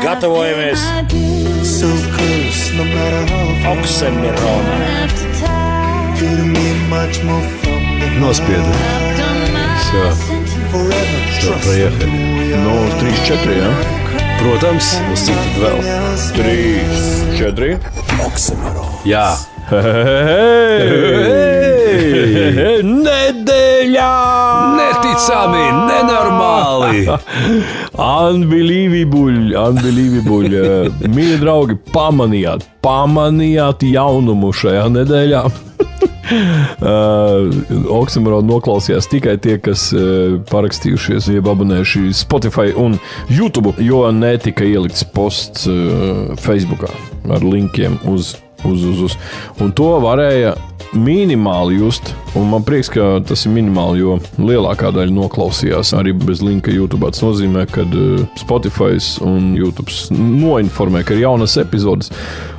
Gatavojamies Oksimirona. Nospiedi. Все. Что, проехали? Nu, uz 3-4, jā? Protams, uz cik tad vēl? 3-4. Jā. Nedēļā! Neticami, nenormāli! Unbelievable. Mīļi draugi, pamanījāt jaunumu šajā nedēļā. Oksimoronu noklausījās tikai tie, kas parakstījušies, jeb abonējuši Spotify un YouTube, jo netika ielikts posts Facebookā ar linkiem uz. Un to varēja minimāli just. Un man prieks, ka tas ir minimāli, jo lielākā daļa noklausījās arī bez linka YouTube. Tas nozīmē, ka Spotify un YouTube noinformē, ka ir jaunas epizodes,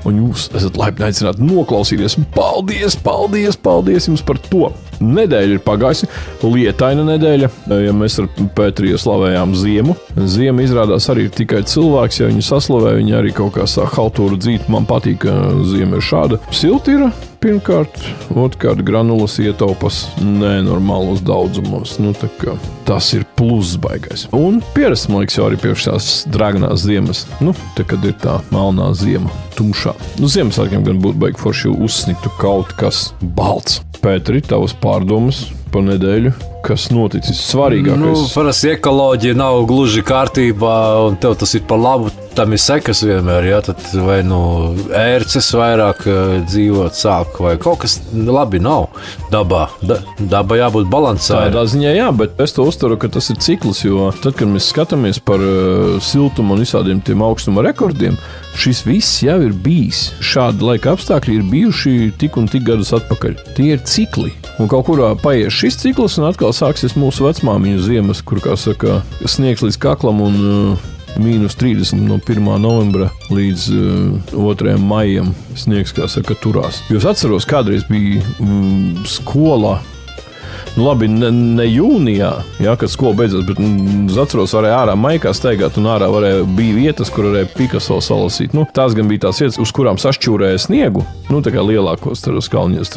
un jūs esat laipni aicināti noklausīties. Paldies jums par to! Nedēļa ir pagājusi, lietaina nedēļa, ja mēs ar Pētriju slavējām ziemu. Ziema izrādās arī tikai cilvēks, ja viņi saslavē, viņi arī kaut kā sāk haltūru dzīt. Man patīk, ka ziema ir šāda. Silti ir pirmkārt, otrkārt granulas ietaupas nenormālos daudzumos. Tā kā tas ir pluss baigais. Un pierasts, man liekas, jau arī pie šās dragnās ziemas. Te, kad ir tā melnā ziema, tumšā. Ziemassvētkiem gan būtu baigi forši uzsnigtu kaut kas balts. Pēteri, tavas pārdomas par nedēļu, kas noticis svarīgākais? Parasti ekoloģija nav gluži kārtībā, un tev tas ir par labu. Tam ir sekas vienmēr, ja? Tad vai ērces vairāk dzīvot sāk, vai kaut kas labi nav dabā. Dabā jābūt balansētai. Tādā ziņā jā, bet es to uztveru, ka tas ir cikls, jo tad, kad mēs skatāmies par siltumu un visādiem tiem augstuma rekordiem, šis viss jau ir bijis. Šādi laika apstākļi ir bijuši tik un tik gadus atpakaļ. Tie ir cikli. Un kaut kurā paies šis cikls, un atkal sāksies mūsu vecmāmiņu ziemas, kur, kā saka, sniegs līdz kaklam un -30 no 1. novembra līdz 2. maijam sniegs, kā saka, turās. Jo es atceros, kādreiz bija skolā. Labi, ne jūnijā, ja, kad skola beidzās, bet es atceros, varēja ārā maikā steigāt, un ārā bija vietas, kur varēja Picasso salasīt. Tās gan bija tās vietas, uz kurām sašķūrēja sniegu, tā kā lielākos kalniņos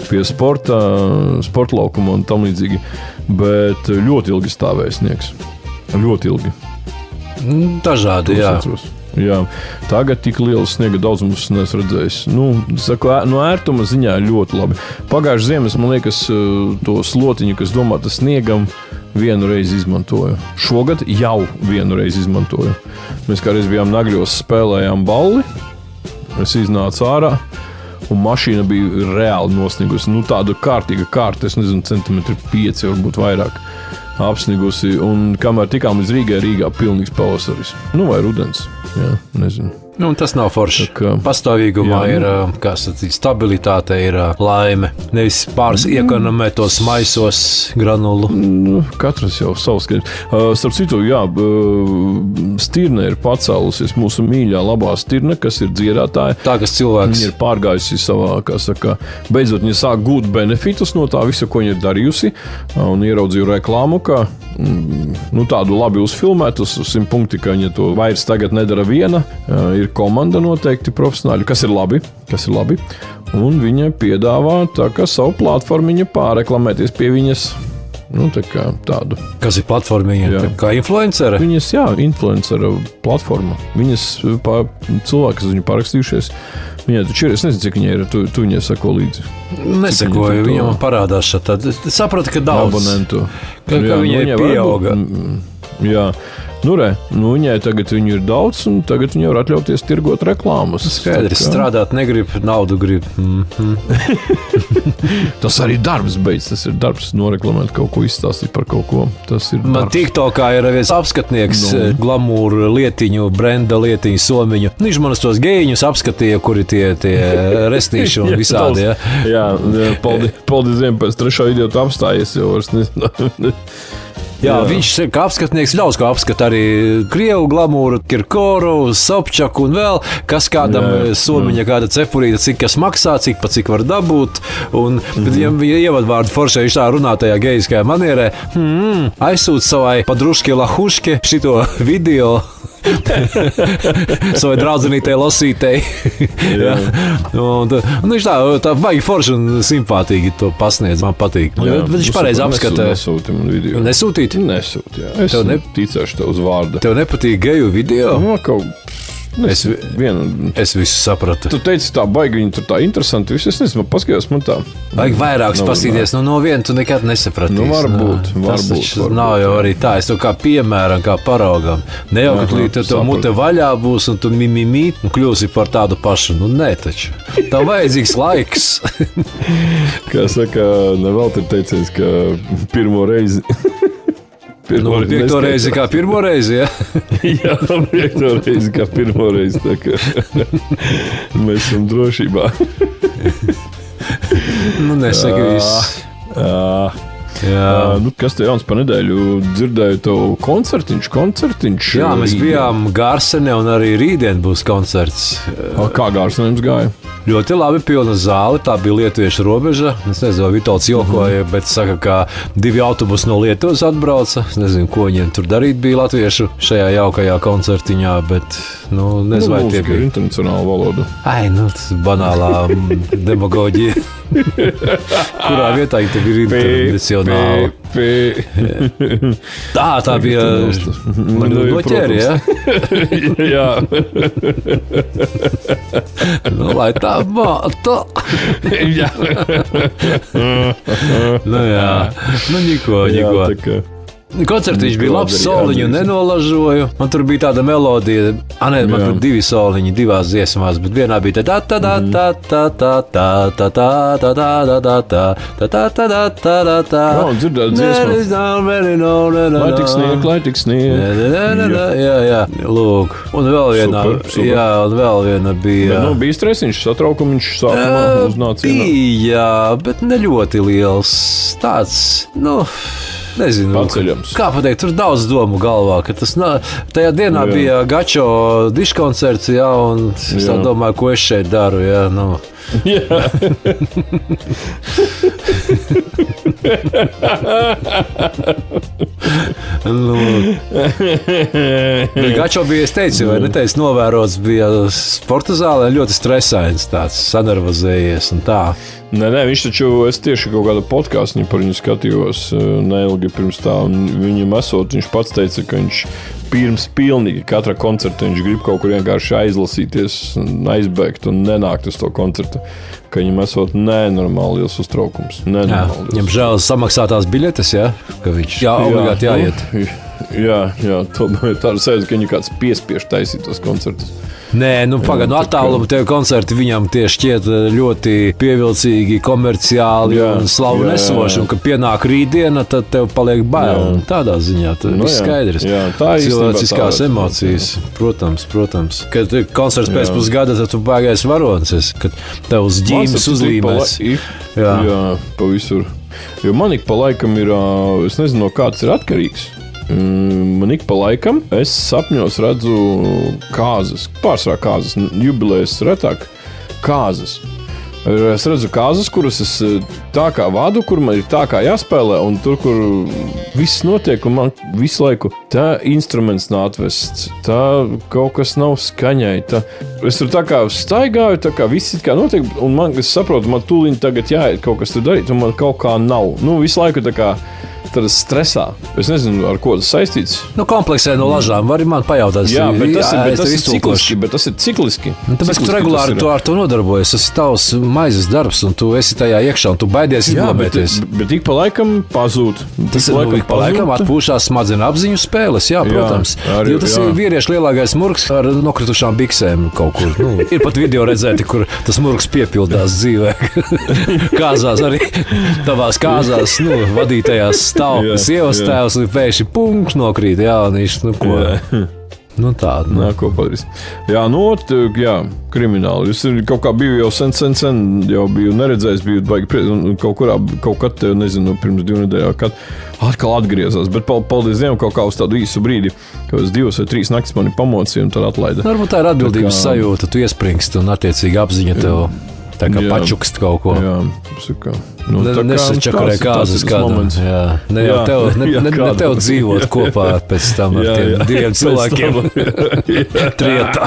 pie sporta laukuma un tam līdzīgi, bet ļoti ilgi stāvēja sniegs. Ļoti ilgi. Dažādi, jā. Jā, tagad tik liels sniega daudzums neesmu redzējis. No ērtuma ziņā ļoti labi. Pagājušajā ziemas, man liekas, to slotiņu, kas domāta sniegam, vienu reizi izmantoju. Šogad jau vienu reizi izmantoju. Mēs kādreiz bijām Nagļos, spēlējām balli. Es iznācu ārā, un mašīna bija reāli nosnigusi. Tāda kārtīga kārta, es nezinu, 5 centimetri, varbūt vairāk. Apsnigusi, un kamēr tikām līdz Rīgā pilnīgs pavasaris. Vai rudens, jā, nezinu. Tas nav forši. Pastāvīgumā ir stabilitāte, ir laime. Nevis pāris iekonomē tos maisos granulu. Katrs jau savs skaidrs. Starp citu, jā, Stirne ir pacēlusies, mūsu mīļā labā Stirne, kas ir dziedātāja. Tā, kas cilvēks. Viņa ir pārgājusi savā, kā saka, beidzot viņa sāk gūt benefitus no tā visa, ko viņa ir darījusi, un ieraudzīju reklāmu, ka tādu labi uzfilmētu uz 100 punkti, ka viņa to vairs tagad nedara viena. Ir komanda noteikti profesionāļi, kas ir labi, un viņa piedāvā tā kā savu platformiņu pārreklamēties pie viņas, tā kā tādu. Kas ir platformiņa? Kā influencere? Viņas, jā, influencera platforma. Viņas cilvēki, kas viņu parakstījušies, viņai taču ir, es nezinu, cik viņai ir, tu viņai sako līdzi. Nesakoju, viņa man parādās šādi. Sapratu, ka daudz. Abonentu. Ka viņai pieauga. Jā. Viņai tagad viņu ir daudz, un tagad viņa var atļauties tirgot reklāmas. Skaidrs, strādāt negrib, naudu grib. Tas arī darbs beidz, tas ir darbs noreklamēt kaut ko, izstāstīt par kaut ko. Tas ir man darbs. TikTokā ir viens apskatnieks, glamūra lietiņu, brenda lietiņu, somiņu. Viņš manas tos gejiņus apskatīja, kuri tie restīši un visādi. Jā, paldies Dievam, pēc 3. video tu apstājies jau vairs nezinu. Jā, viņš kā apskatnieks ļaus, kā apskata arī Krievu glamūru, Kirkoru, Sobčaku un vēl, kas kādam somiņa, kāda cepurīta, cik kas maksā, cik var dabūt. Un viņam ievadvārdu foršai viņš tā runā tajā gejiskajā manierē. Aizsūt savai padruški lahuški šito video. savai draudzenītei Losītei. Un viņš tā baigi forši un simpātīgi to pasniedz. Man patīk. Bet viņš pareizi apskatē. Nesūti man video. Nesūtīt? Nesūti, jā. Es ticēšu tev uz vārda. Tev nepatīk geju video? Es visu sapratu. Tu teici tā baigi, viņi tur tā interesanti. Es nezinu, paskatījos man tā. Vajag vairāk pastīties. No viena tu nekad nesapratīsi. Varbūt. Nav jau arī tā. Es to kā piemēram, kā paraugam. Ne jau, ka līdz ar to mute vaļā būs un tu mimimīt un kļūsi par tādu pašu. Nē, taču. Tam vajadzīgs laiks. Kā saka, nevēl ir teiciens, ka pirmo reizi... Piekto reizi kā pirmo reizi, ja? Jā, piekto reizi kā pirmo reizi. Tā kā mēs esam drošībā. Nesaki viss. Kas te jauns pa nedēļu? Dzirdēju tev koncertiņš. Jā, mēs bijām Gārsenē un arī rītdien būs koncerts. Kā Gārsenē jums gāja? Ļoti labi, pilna zāle. Tā bija lietuviešu robeža. Es nezinu, vai Vitolds jokoja, bet saka, ka 2 autobusi no Lietuvas atbrauca. Es nezinu, ko viņiem tur darīt bija latviešu šajā jaukajā koncertiņā, bet, nezinu, vai tie bija. Internacionāla valoda. Tas banālā demagoģija. Kurā vietā viņi te bija internacionāli? Tā bija. Man noķēri, ja? Jā. Lai tā māta. Jā. Jā. Niko. Koncertiņš bija labs, soliņu nenolažoju. Man tur bija tāda melodija. Man tur 2 soliņi, 2 dziesmās, bet vienā bija tā. Dzirdēt dziesmu. Lai tik snieg. Jā. Lūk. Un vēl viena bija. Bija stresiņš, satraukumiņš sākumā uznāca. Jā, bet ne ļoti liels. Tāds, nezinu, paceļams. Kā pateikt, tur daudz domu galvā, ka tas tajā dienā bija Gačo diškoncerts, un es tā domāju, ko es šeit daru, Jā. Gačo bija, es teicu, vai neteicu, novērots bija sporta zālē, ļoti stresains tāds, sanervozējies un tā. Nē, viņš taču, es tieši kaut kādu podkāstu par viņu skatījos neilgi pirms tā, un viņam esot, viņš pats teica, ka viņš pirms pilnīgi katra koncerta viņš grib kaut kur vienkārši aizlasīties, aizbēgt un nenākt uz to koncertu, ka viņam esot nenormāli liels uztraukums. Viņam žēl samaksātās biļetes, ka viņš obligāti jāiet. Jā, tomēr tāda sajūta, ka viņu kāds piespiež taisīt tos koncertus. Nē, pagaid, attālumu tev koncerti viņam tieši šķiet ļoti pievilcīgi, komerciāli un slavu nesoši, un kad pienāk rītdiena, tad tev paliek bail. Tādā ziņā tas viss skaidrs. Tā cilvēciskās emocijas, protams. Kad koncerts pēc pusgada, tad tu baigais varonis, kad tev uz ģīmes uzlīmēs. Jā, pa visur. Jo man ik pa laikam ir, es nezinu, no kāds ir atkarīgs. Man ik pa laikam es sapņos redzu kāzas, pārsvarā kāzas, jubilējas retāk kāzas. Es redzu kāzas, kuras es tā kā vadu, kur man ir tā kā jāspēlē, un tur, kur viss notiek, un man visu laiku tā instruments nav atvests, tā kaut kas nav skaņai. Es tur tā kā staigāju, tā kā viss it kā notiek, un es saprotu, man tūliņ tagad jāiet kaut kas tur darīt, un man kaut kā nav. Visu laiku tā kā tādā stresā. Es nezinu, ar ko tas saistīts. Kompleksē no lažām. Vari man pajautāt. Jā, bet tas ir cikliski. Tāpēc, ka tu regulāri ar to nodarbojies. Tas ir tavs maizes darbs, un tu esi tajā iekšā, un tu baidies izblabēties. Bet ik pa laikam pazūd. Tas ir ik pa laikam atpūšās smadzeņu apziņu spēles, protams. Jo tas ir vīriešu lielākais murgs ar nokritušām biksēm kaut kur. Ir pat video redzēti, kur tas murgs piepildās dzīvē. Kāzās arī tavās kāzās, vadītajās sievas tēvs un pēkšņi punkts nokrīt. Tāda. Ko padarīs. Krimināli. Es kaut kā biju jau sen, jau biju neredzējis, biju baigi kaut kad, nezinu, pirms 2 nedēļām, kad atkal atgriezās. Bet paldies Dievam, kaut kā uz tādu īsu brīdi, ka uz 2 vai 3 naktis mani pamocīja un tad atlaida. Varbūt tā ir atbildības sajūta, tu iespringsti un attiecīgi apziņa tev tā kā pačukst kaut ko. Jā, saka. Nu, Nesačakarē kāzas kādam. Jā. Ne jau tev dzīvot kopā pēc tam ar tiem diviem cilvēkiem. Trietā.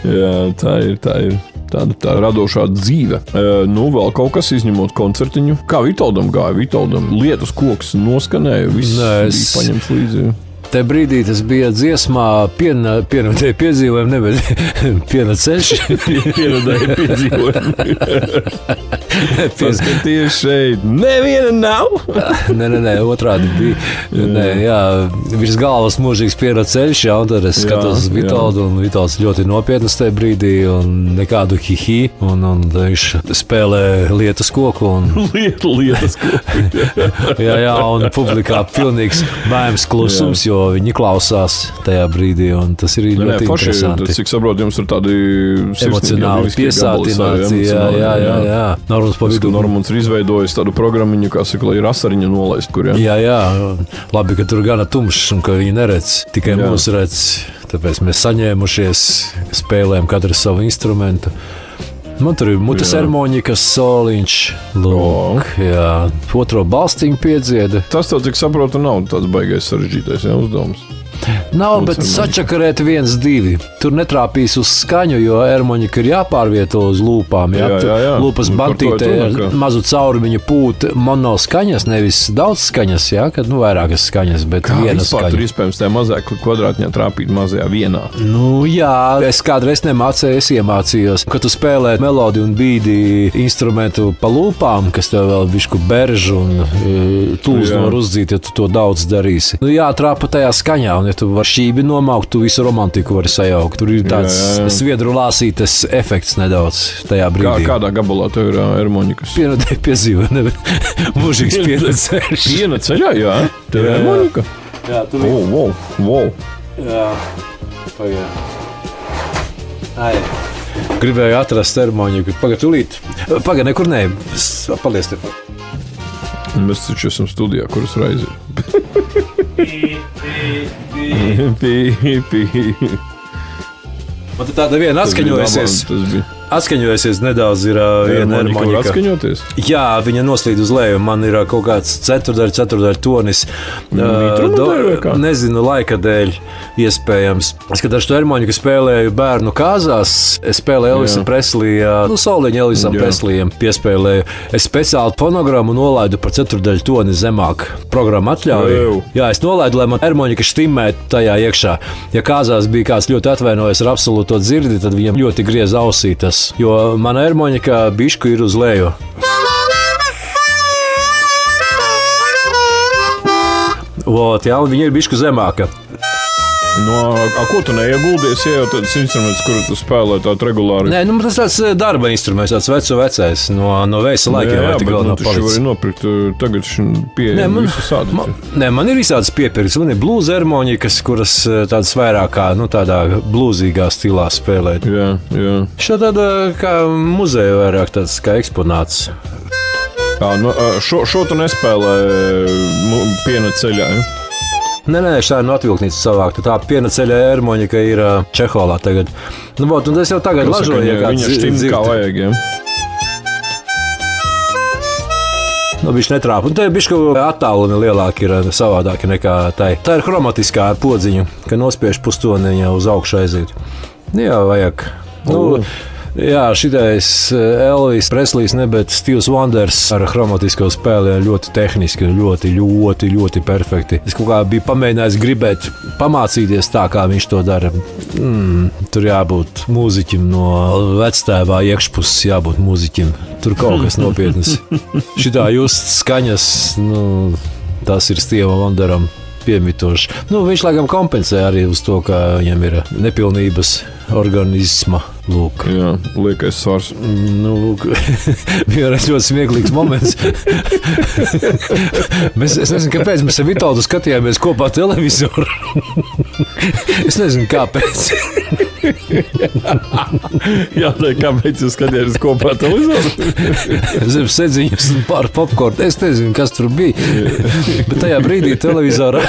Jā, tā ir. Tā radošā dzīve. Vēl kaut kas izņemot koncertiņu. Kā Vitoldam gāja? Vitoldam lietus koks noskanēja, viss bija paņemts līdzi. Te brīdī tas bija dziesmā piena piedzīvojumi, nevis piena ceļš. Pienadēja piedzīvojumi. Paskaties šeit. Neviena nav. Nē, otrādi bija. Virs galvas mūžīgs piena ceļš, un tad es skatos uz Vitoldu, un Vitolds ļoti nopietnas tajā brīdī, un nekādu hihi, un viņš spēlē lietus koku. Lietus koku. jā, un publikā pilnīgs baimes klusums, jo viņi klausās tajā brīdī, un tas ir ļoti interesanti. Tas, cik saprot, jums ir tādi emocionāli piesātināti. Jā. Normans ir izveidojis tādu programmiņu, kā saka, lai ir asariņa nolaist, kur, Jā, labi, ka tur gana tumšs un ka viņi neredz, tikai mūs redz. Tāpēc mēs saņēmušies, spēlējam katru savu instrumentu. Man tur ir mutes harmonikas soliņš, otro balstiņu piedzieda. Tas, cik saprotu, nav tāds baigais sarežģītais uzdevums. Nav, bet sačakarēt 1, 2. Tur netrāpīs uz skaņu, jo harmonika ir jāpārvieto uz lūpām. Jā. Lūpas bantītē ar mazu caurumiņu pūt mono skaņas, nevis daudz skaņas, kad vairākas skaņas, bet viena skaņa. Tur iespējams tajā mazāk kvadrātņā trāpīt mazajā vienā. Es kādreiz nemācēju, es iemācījos, ka tu spēlē melodiju un bīdi instrumentu pa lūpām, kas tev vēl bišku berž un tūs no uzdzīt, ja tu to daudz darīsi. Jātrāpa tajā skaņā, un ja tu vari šķībi nomaukt, tu visu romantiku vari sajaukt. Tur ir tāds sviedru lāsītes efekts nedaudz tajā brīdī. Kādā gabalā tev ir harmonikas? Pienadēja piezīve, mūžīgs piena ceļš. Piena ceļā, jā? Tev ir harmonika? Jā, tur ir. Wow. Jā, gribēju atrast harmoniku. Pagatulīt. Nekur nē. Palies tev. Mēs taču esam studijā, kuras raizi. Man te tāda viena atskaņojusies nedaudz ir viena harmonika. Atskaņoties? Jā, viņa noslīd uz leju. Man ir kaut kāds ceturdaļ tonis. Nezinu, laika dēļ iespējams. Es, kad ar šo harmoniku spēlēju bērnu kāzās, es spēlēju Elvisa Preslija, soliņu Elvisam Preslījam piespēlēju. Es speciāli fonogrammu nolaidu par ceturdaļ toni zemāk. Programma atļauju. Jā, es nolaidu, lai man harmonika štimētu tajā iekšā. Ja kāzās bija kāds ļoti atvainojies ar absolūto dzirdi, tad viņam ļoti griez ausītas. Jo mana harmonika bišku ir uz leju. Viņa ir bišku zemāka. Ko tu neieguldies, ja jau tāds instruments, kuru tu spēlē tādu regulāri? Nē, tas tāds darba instruments, tāds vecais, no veisa laikiem. Jā, bet tu vari nopirkt, tagad pieejam visu sādi. Man ir visādas piepirks, man ir blūza harmonikas, kuras tādas vairāk kā, tādā blūzīgā stilā spēlēt. Jā. Šo tāda kā muzeja vairāk tāds kā eksponāts. Šo tu nespēlē piena ceļā, ja? Nē, šā ir no atvilknīcas savākta. Tā piena ceļa harmonika ir Čeholā tagad. Un es jau tagad lažoju, ja kāds dzird. Kā vajag, ja? Bišķi netrāpa. Un te bišķi attālumi lielāki ir savādāki nekā tai. Tā ir chromatiskā ar podziņu, ka nospiež pustoniņa uz augšu aiziet. Jā, vajag. Jā, šitais Elvis Preslijs, bet Steves Wonders ar chromatisko spēli ļoti tehniski, ļoti perfekti. Es kaut kā biju pamēģinājis gribēt pamācīties tā, kā viņš to dara. Tur jābūt mūziķim no vectēvā iekšpuses, jābūt mūziķim. Tur kaut kas nopietnas. Šitā just skaņas, tas ir Stevam Wonderam piemitoši. Viņš laikam kompensē arī uz to, ka viņam ir nepilnības organisma. Lūk. Jā, liekais svars. Bija ļoti smieklīgs moments. Es nezinu, kāpēc mēs ar Vitoldu skatījāmies kopā televizoru. Es nezinu, kāpēc. Jā, kāpēc jūs skatījāties kopā televizoru? Zem sedziņas un pār popkornu. Es nezinu, kas tur bija. Bet tajā brīdī televizorā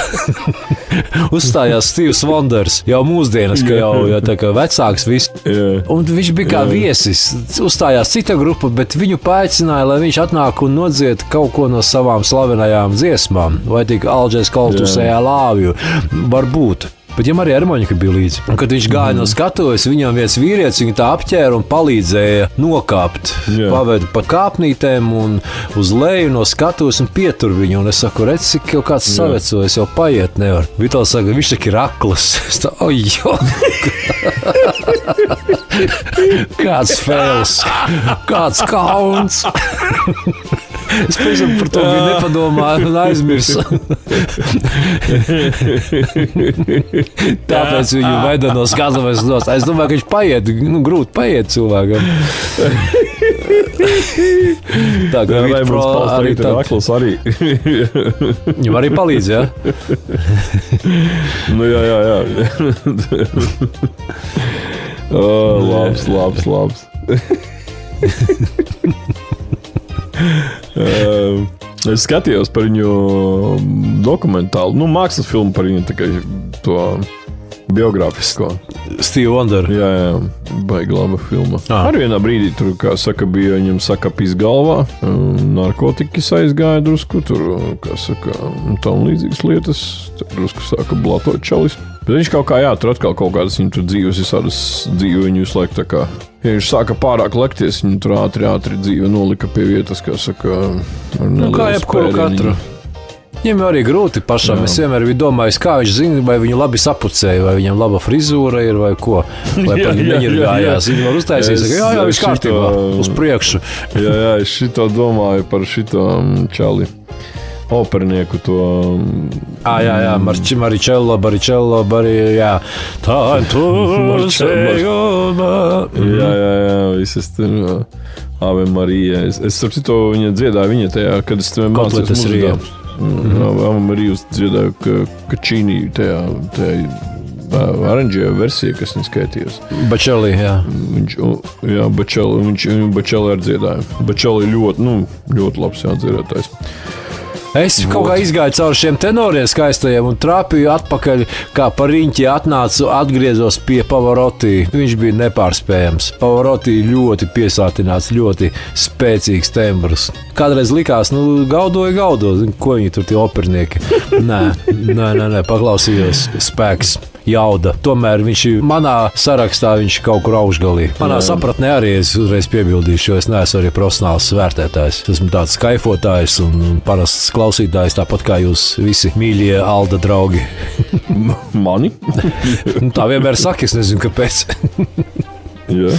Uzstājās Steve's Wonders, jau mūsdienas, ka jau tā kā vecāks viss. Un viņš bija kā viesis. Uzstājās cita grupa, bet viņu paaicināja, lai viņš atnāk un nodzied kaut ko no savām slavenajām dziesmām. Vai tik Alģēs Kaltusējā lāvju. Varbūt. Bet viņam arī harmonika bija līdzi. Un, kad viņš gāja no skatuves, viņam viens vīrietis viņu tā apķēra un palīdzēja nokāpt. Paveda pa kāpnītēm un uz leju no skatuves un pietur viņu. Un es saku, redz, cik jau kāds savecojas, jau paiet nevar. Vitāls saka, viņš tak ir aklas. Es tā, ojo! Kāds fēls! Kāds kauns! Es pēc tam par to biju nepadomāju un aizmirsu. Tāpēc viņu veda no skatuves nost. Es domāju, ka viņš paiet, grūti paiet cilvēkam. Tā kā viņš arī tā aklas arī. Viņam arī palīdz, jā? Nu, jā. Labs. Es skatījos par viņu dokumentālu, mākslas filmu par viņu to biogrāfisko. Steve Wonder. Jā, baigi laba filma. Arī vienā brīdī tur, kā saka, bija viņam sakapīs galvā, narkotikas aizgāja drusku, tur, kā saka, tam līdzīgas lietas, drusku sāka blatot čalis. Bet viņš kaut kā, tur atkal kaut kādas viņu tur dzīves, visādas dzīve viņu visu laiku tā kā. Ja viņš sāka pārāk lekties, viņu tur ātri dzīve nolika pie vietas, kā saka, ar nelielu kā jebkuru katru. Viņam arī grūti pašam. Es vienmēr biju domājis, kā viņš zina, vai viņu labi sapucēja, vai viņam laba frizūra ir, vai ko. Vai par viņu neņirgājās. Viņi var uztaisīt, jā, viņš kārtībā, uz priekšu. Jā, es šito domāju par šito čali. Opernieku to... Jā, Baricello, jā. Tā tu sejoma. Jā, visas tur... Ave Marija. Es starp citu viņa dziedāju viņa tajā, kad es tev mācījos muzikā. Ave Marija dziedāju Kačīnī tajā aranžēja versija, kas viņa skaitījos. Bačeli, jā. Bačeli ar dziedāju. Bačeli ļoti labs dziedātājs. Es kaut kā izgāju cauri šiem tenoriem skaistajiem un trāpīju atpakaļ, kā par riņķi atgriezos pie Pavarotti. Viņš bija nepārspējams. Pavarotti ļoti piesātināts, ļoti spēcīgs tembrs. Kādreiz likās, gaudoja, ko viņi tur tie opernieki. Nē, paklausījos spēks. Jauda. Tomēr viņš manā sarakstā kaut kur augšgalī. Manā sapratnē arī es uzreiz piebildīšu, jo es neesmu arī profesionāls vērtētājs. Esmu tāds kaifotājs un parasts klausītājs, tāpat kā jūs visi mīļie Alda draugi. Mani? Tā vienmēr saka, es nezinu, kāpēc. Jā.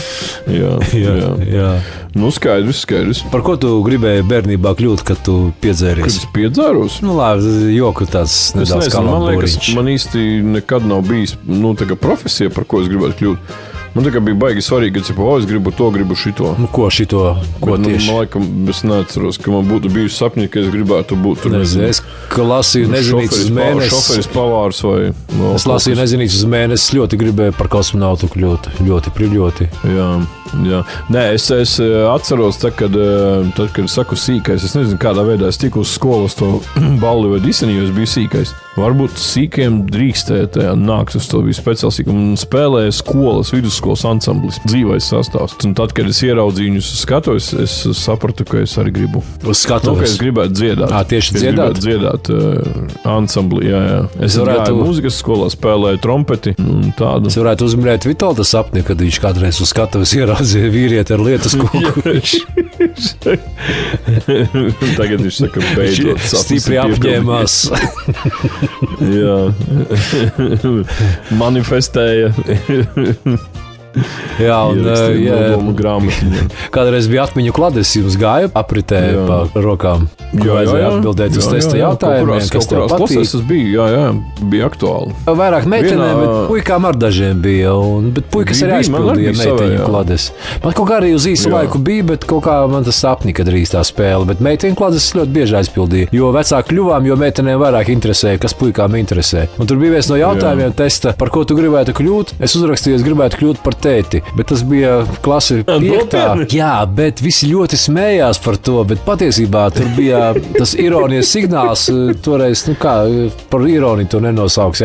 Skaidrs. Par ko tu gribēji bērnībā kļūt, kad tu piedzēries? Kad es piedzēros? Labi, joku tāds nedaudz kalamboriņš. Man īsti nekad nav bijis, profesija, par ko es gribētu kļūt. Man tā kā bija baigi svarīgi, ka es gribu to, gribu šito. Ko šito? Ko tieši? Man laikam, es neatceros, ka man būtu bijuši sapņi, ka es gribētu būt tur. Es lasīju nezinīts uz mēnesi. Šoferis, pavārs vai... Es lasīju nezinīts uz mēnesi, ļoti gribēju par kosmonautu kļūt. Ļoti. Jā. Nē, es atceros, tad, kad saku sīkais, es nezinu, kādā veidā es tiku uz skolas to balli vai diseni, jo es biju sīkais. Varbūt sīkiem drīkstēja nākt uz to speciāli sīkumu un spēlēja skolas, vidusskolas ansamblis, dzīvais sastāvs. Un tad, kad es ieraudzīju viņus uz skatuves, es sapratu, ka es arī gribu. Uz skatuves? Ka es gribētu dziedāt. Tieši dziedāt? Es gribētu dziedāt ansambli, jā. Es gāju mūzikas skolā, spēlēju trompeti un tādu. Es varētu uzminēt Vitolda sapni, kad viņš kādreiz uz skatuves ieraudzīja vīrieti ar lietas koku. Tagad viņš saka, beidzot stipri apņēmās. Jā, manifestēja. Jā, un grāmatiņa. Kādreiz bija atmiņu klades, jums gāja apritē pa rokām. Vajadzēja atbildēt uz testa jautājumiem, kas tev patīk. Tas bija aktuāli. Vairāk meitenēm, bet puikām ar dažiem bija. Bet puikas arī aizpildīja meiteņu klades. Man kaut kā arī uz īsu laiku bija, bet kaut kā man tas apnika drīz tā spēle. Bet meiteņu klades ļoti bieži aizpildīja. Jo vecāk kļuvām, jo meitenēm vairāk interesēja, kas puikām interesē. Un tur bija viens no jautājumiem testa, par ko tu gribētu kļūt. Es uzrakstīju, es gribētu kļūt par tēti, bet tas bija klase 5. Jā, bet visi ļoti smējās par to, bet patiesībā tur bija tas ironijas signāls, toreiz, par ironiju to nenosauks,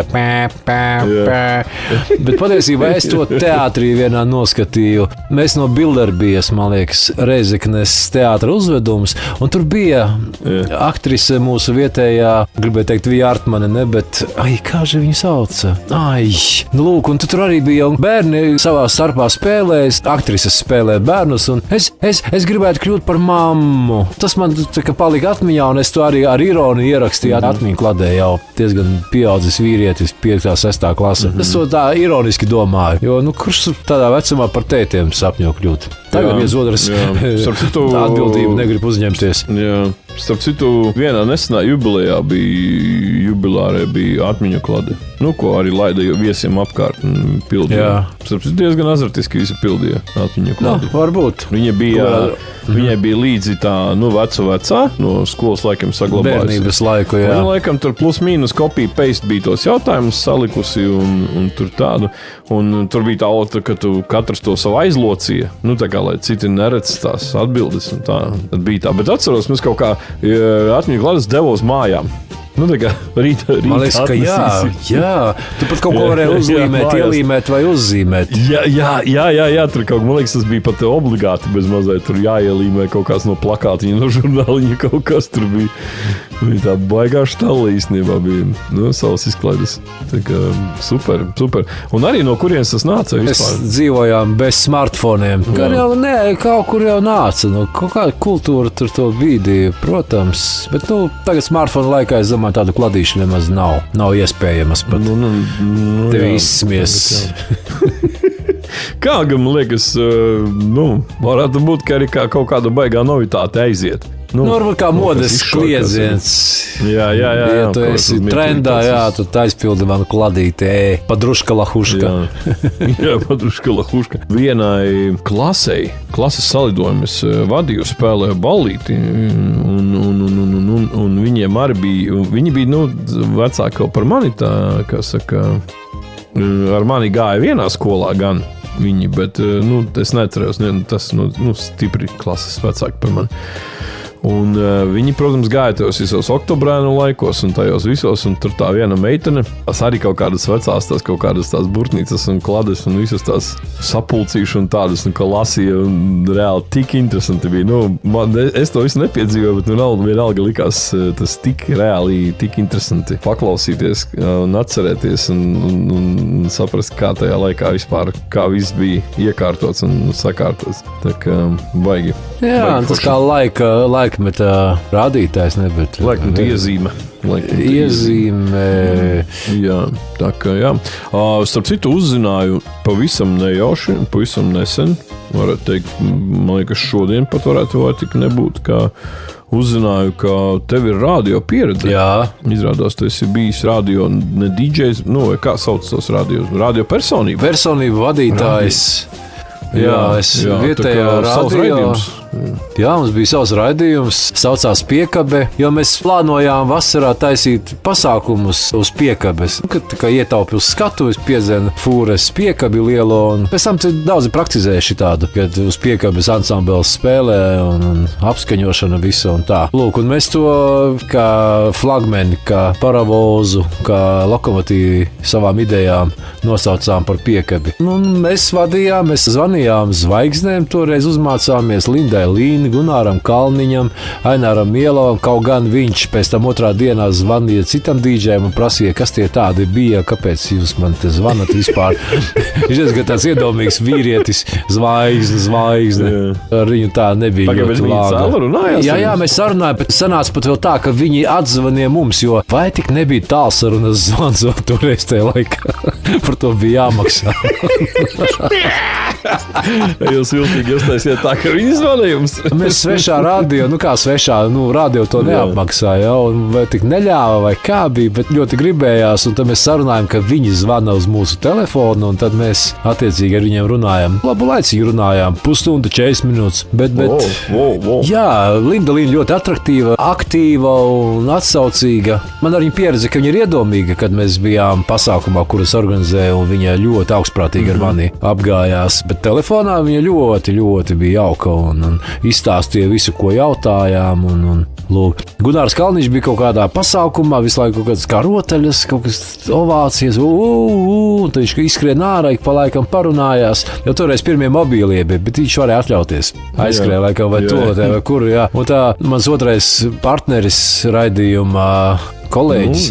bet patiesībā es to teātrī vienā noskatīju. Mēs no Bilderbijas, man liekas, Reizeknes teātra uzvedums, un tur bija aktrise mūsu vietējā, gribēju teikt, Vija Artmane, ne, bet, kāži viņu sauca? Lūk, un tur arī bija bērni savā starpā spēlēs, aktrises spēlē bērnus, un es gribētu kļūt par mammu. Tas man palika atmiņā, un es to arī ar ironiju ierakstīju atmiņu kladē jau diezgan pieaudzis vīrietis 5. 6. klase. Es to tā ironiski domāju, jo, kurš tādā vecumā par tētiem sapņo kļūt? Tagad viens otrs atbildību negrib uzņemties. Jā. Starp citu, vienā nesenā jubilejā bija atmiņu klade. Ko arī laida viesiem apkārt un pildīja. Starp citu, diezgan azartiski visi pildīja atmiņu kladi. Varbūt. Viņai bija līdzi tā, vecā, no skolas laikiem saglabājusi. Bērnības laiku, jā. Viņa laikam tur plus mīnus copy paste bija tos jautājumus salikusi un tur tādu. Un tur bija tā, ka tu katrs to savu aizlocīja. Tā kā, lai citi neredz tās atbildes un tā. Tad bija tā. Bet atceros, mēs kaut kā atmiņu klades devos mājām. Tā kā rīta man liekas, ka jā. Tu pat kaut ko varēji uzlīmēt, ielīmēt vai uzzīmēt. Jā, tur kaut, man liekas, tas bija pat obligāti bez mazliet. Tur jāielīmē kaut kāds no plakātiņa, no žurnāliņa, kaut kas tur bija. Viņa tā baigā štala īstenībā bija, savas izklaides. Tā kā super. Un arī no kurienes tas nāca vispār? Mēs dzīvojām bez smartfoniem. Kaut kur jau nāca. Kaut kāda kultūra tur to bīdīja, protams. Bet, tagad smartphone laikā, es domāju, tādu kladīšanu nemaz nav iespējamas pat. Tev izsmies. Kā gan, man liekas, varētu būt, ka arī kaut kāda baigā novitāte aiziet. Varbūt kā modes kliedziens. Jā. Ja tu esi trendā, tu aizpildi manu kladīti. Padruška lahuška. Jā, padruška lahuška. Vienai klases salidojumu es vadīju, spēlēju ballīti. Un viņiem arī bija, viņi bija, vecāki jau par mani, tā, kā saka, ar mani gāja vienā skolā gan viņi, bet, es neatceros, tas, stipri klases vecāki par mani. Un viņi, protams, gāja tajos visos oktobrēnu laikos un tajos visos, un tur tā viena meitene, tās arī kaut kādas vecās, kaut kādas tās burtnīcas un klades un visas tās sapulcīšu un tādas, un ko lasīja, un reāli tik interesanti bija. Es to visu nepiedzīvoju, bet vienalga likās tas tik reāli, tik interesanti paklausīties un atcerēties un saprast, kā tajā laikā vispār, kā viss bija iekārtots un sakārtots. Tā kā baigi. Jā, tas kā laikmetā rādītājs, bet laikmetā iezīme. Jā, tā kā jā. Starp citu uzzināju pavisam nejauši, pavisam nesen, varētu teikt, man liekas, šodien pat varētu tik nebūt, kā uzzināju, ka tev ir radio pieredze. Jā. Izrādās, tu esi bijis radio, ne DJs, kā sauc tos radios? Radio personība. Personība vadītājs. Jā, es vietējā radio. Jā, mums bija savs raidījums, saucās Piekabe, jo mēs plānojām vasarā taisīt pasākumus uz Piekabes. Kad ietaupi uz skatuves, piedzena fūres Piekabi lielo, un pēc tam daudzi praktizēja šitādu, kad uz Piekabes ansambels spēlē un apskaņošana visu un tā. Lūk, un mēs to kā flagmeni, kā paravozu, kā lokomotīvi savām idejām nosaucām par Piekabi. Mēs vadījām, mēs zvanījām zvaigznēm, toreiz uzmācāmies Lindai Līni, Gunāram Kalniņam, Aināram Mielovam, kaut gan viņš pēc tam otrā dienā zvanīja citam dīdžejam un prasīja, kas tie tādi bija, kāpēc jūs man te zvanat vispār. Viņš diezgan tāds iedomīgs vīrietis, zvaigzne. Ar viņu tā nebija ļoti lāga. Jā, mēs sarunājām, bet sanāca pat vēl tā, ka viņi atzvanīja mums, jo vai tik nebija tālsarunas zvans toreiz tajā laikā. Par to bija jāmaksā. Jūs viltīgi uztaisiet tā, ka viņi zvanīja. gadījums. Mēs svešā radio, radio to neapmaksāja, un vai tik neļāva, vai kā bija, bet ļoti gribējās, un tad mēs sarunājām, ka viņi zvana uz mūsu telefonu, un tad mēs attiecīgi ar viņiem runājām. Labu laicīgi runājām, pusstundu, 40 minūtes, bet jā, Linda ļoti attraktīva, aktīva un atsaucīga. Man ar viņu pieredze, ka viņa ir iedomīga, kad mēs bijām pasākumā, kuras organizēja, un viņa ļoti augstprātīgi ar mani apgājās, bet telefonā viņa ļoti bija jauka un izstāstīja visu, ko jautājām, un lūk. Gunārs Kalniņš bija kaut kādā pasākumā, visu laiku kaut kādas kā rotaļas, kaut kas ovācijas, un tad viņš izskrien ārā, pa laikam parunājās, jo toreiz pirmie mobīlie bija, bet viņš varēja atļauties. Aizskrēja laikam vai tolotē vai kur, jā. Un tā mans otrais partneris raidījumā, kolēģis.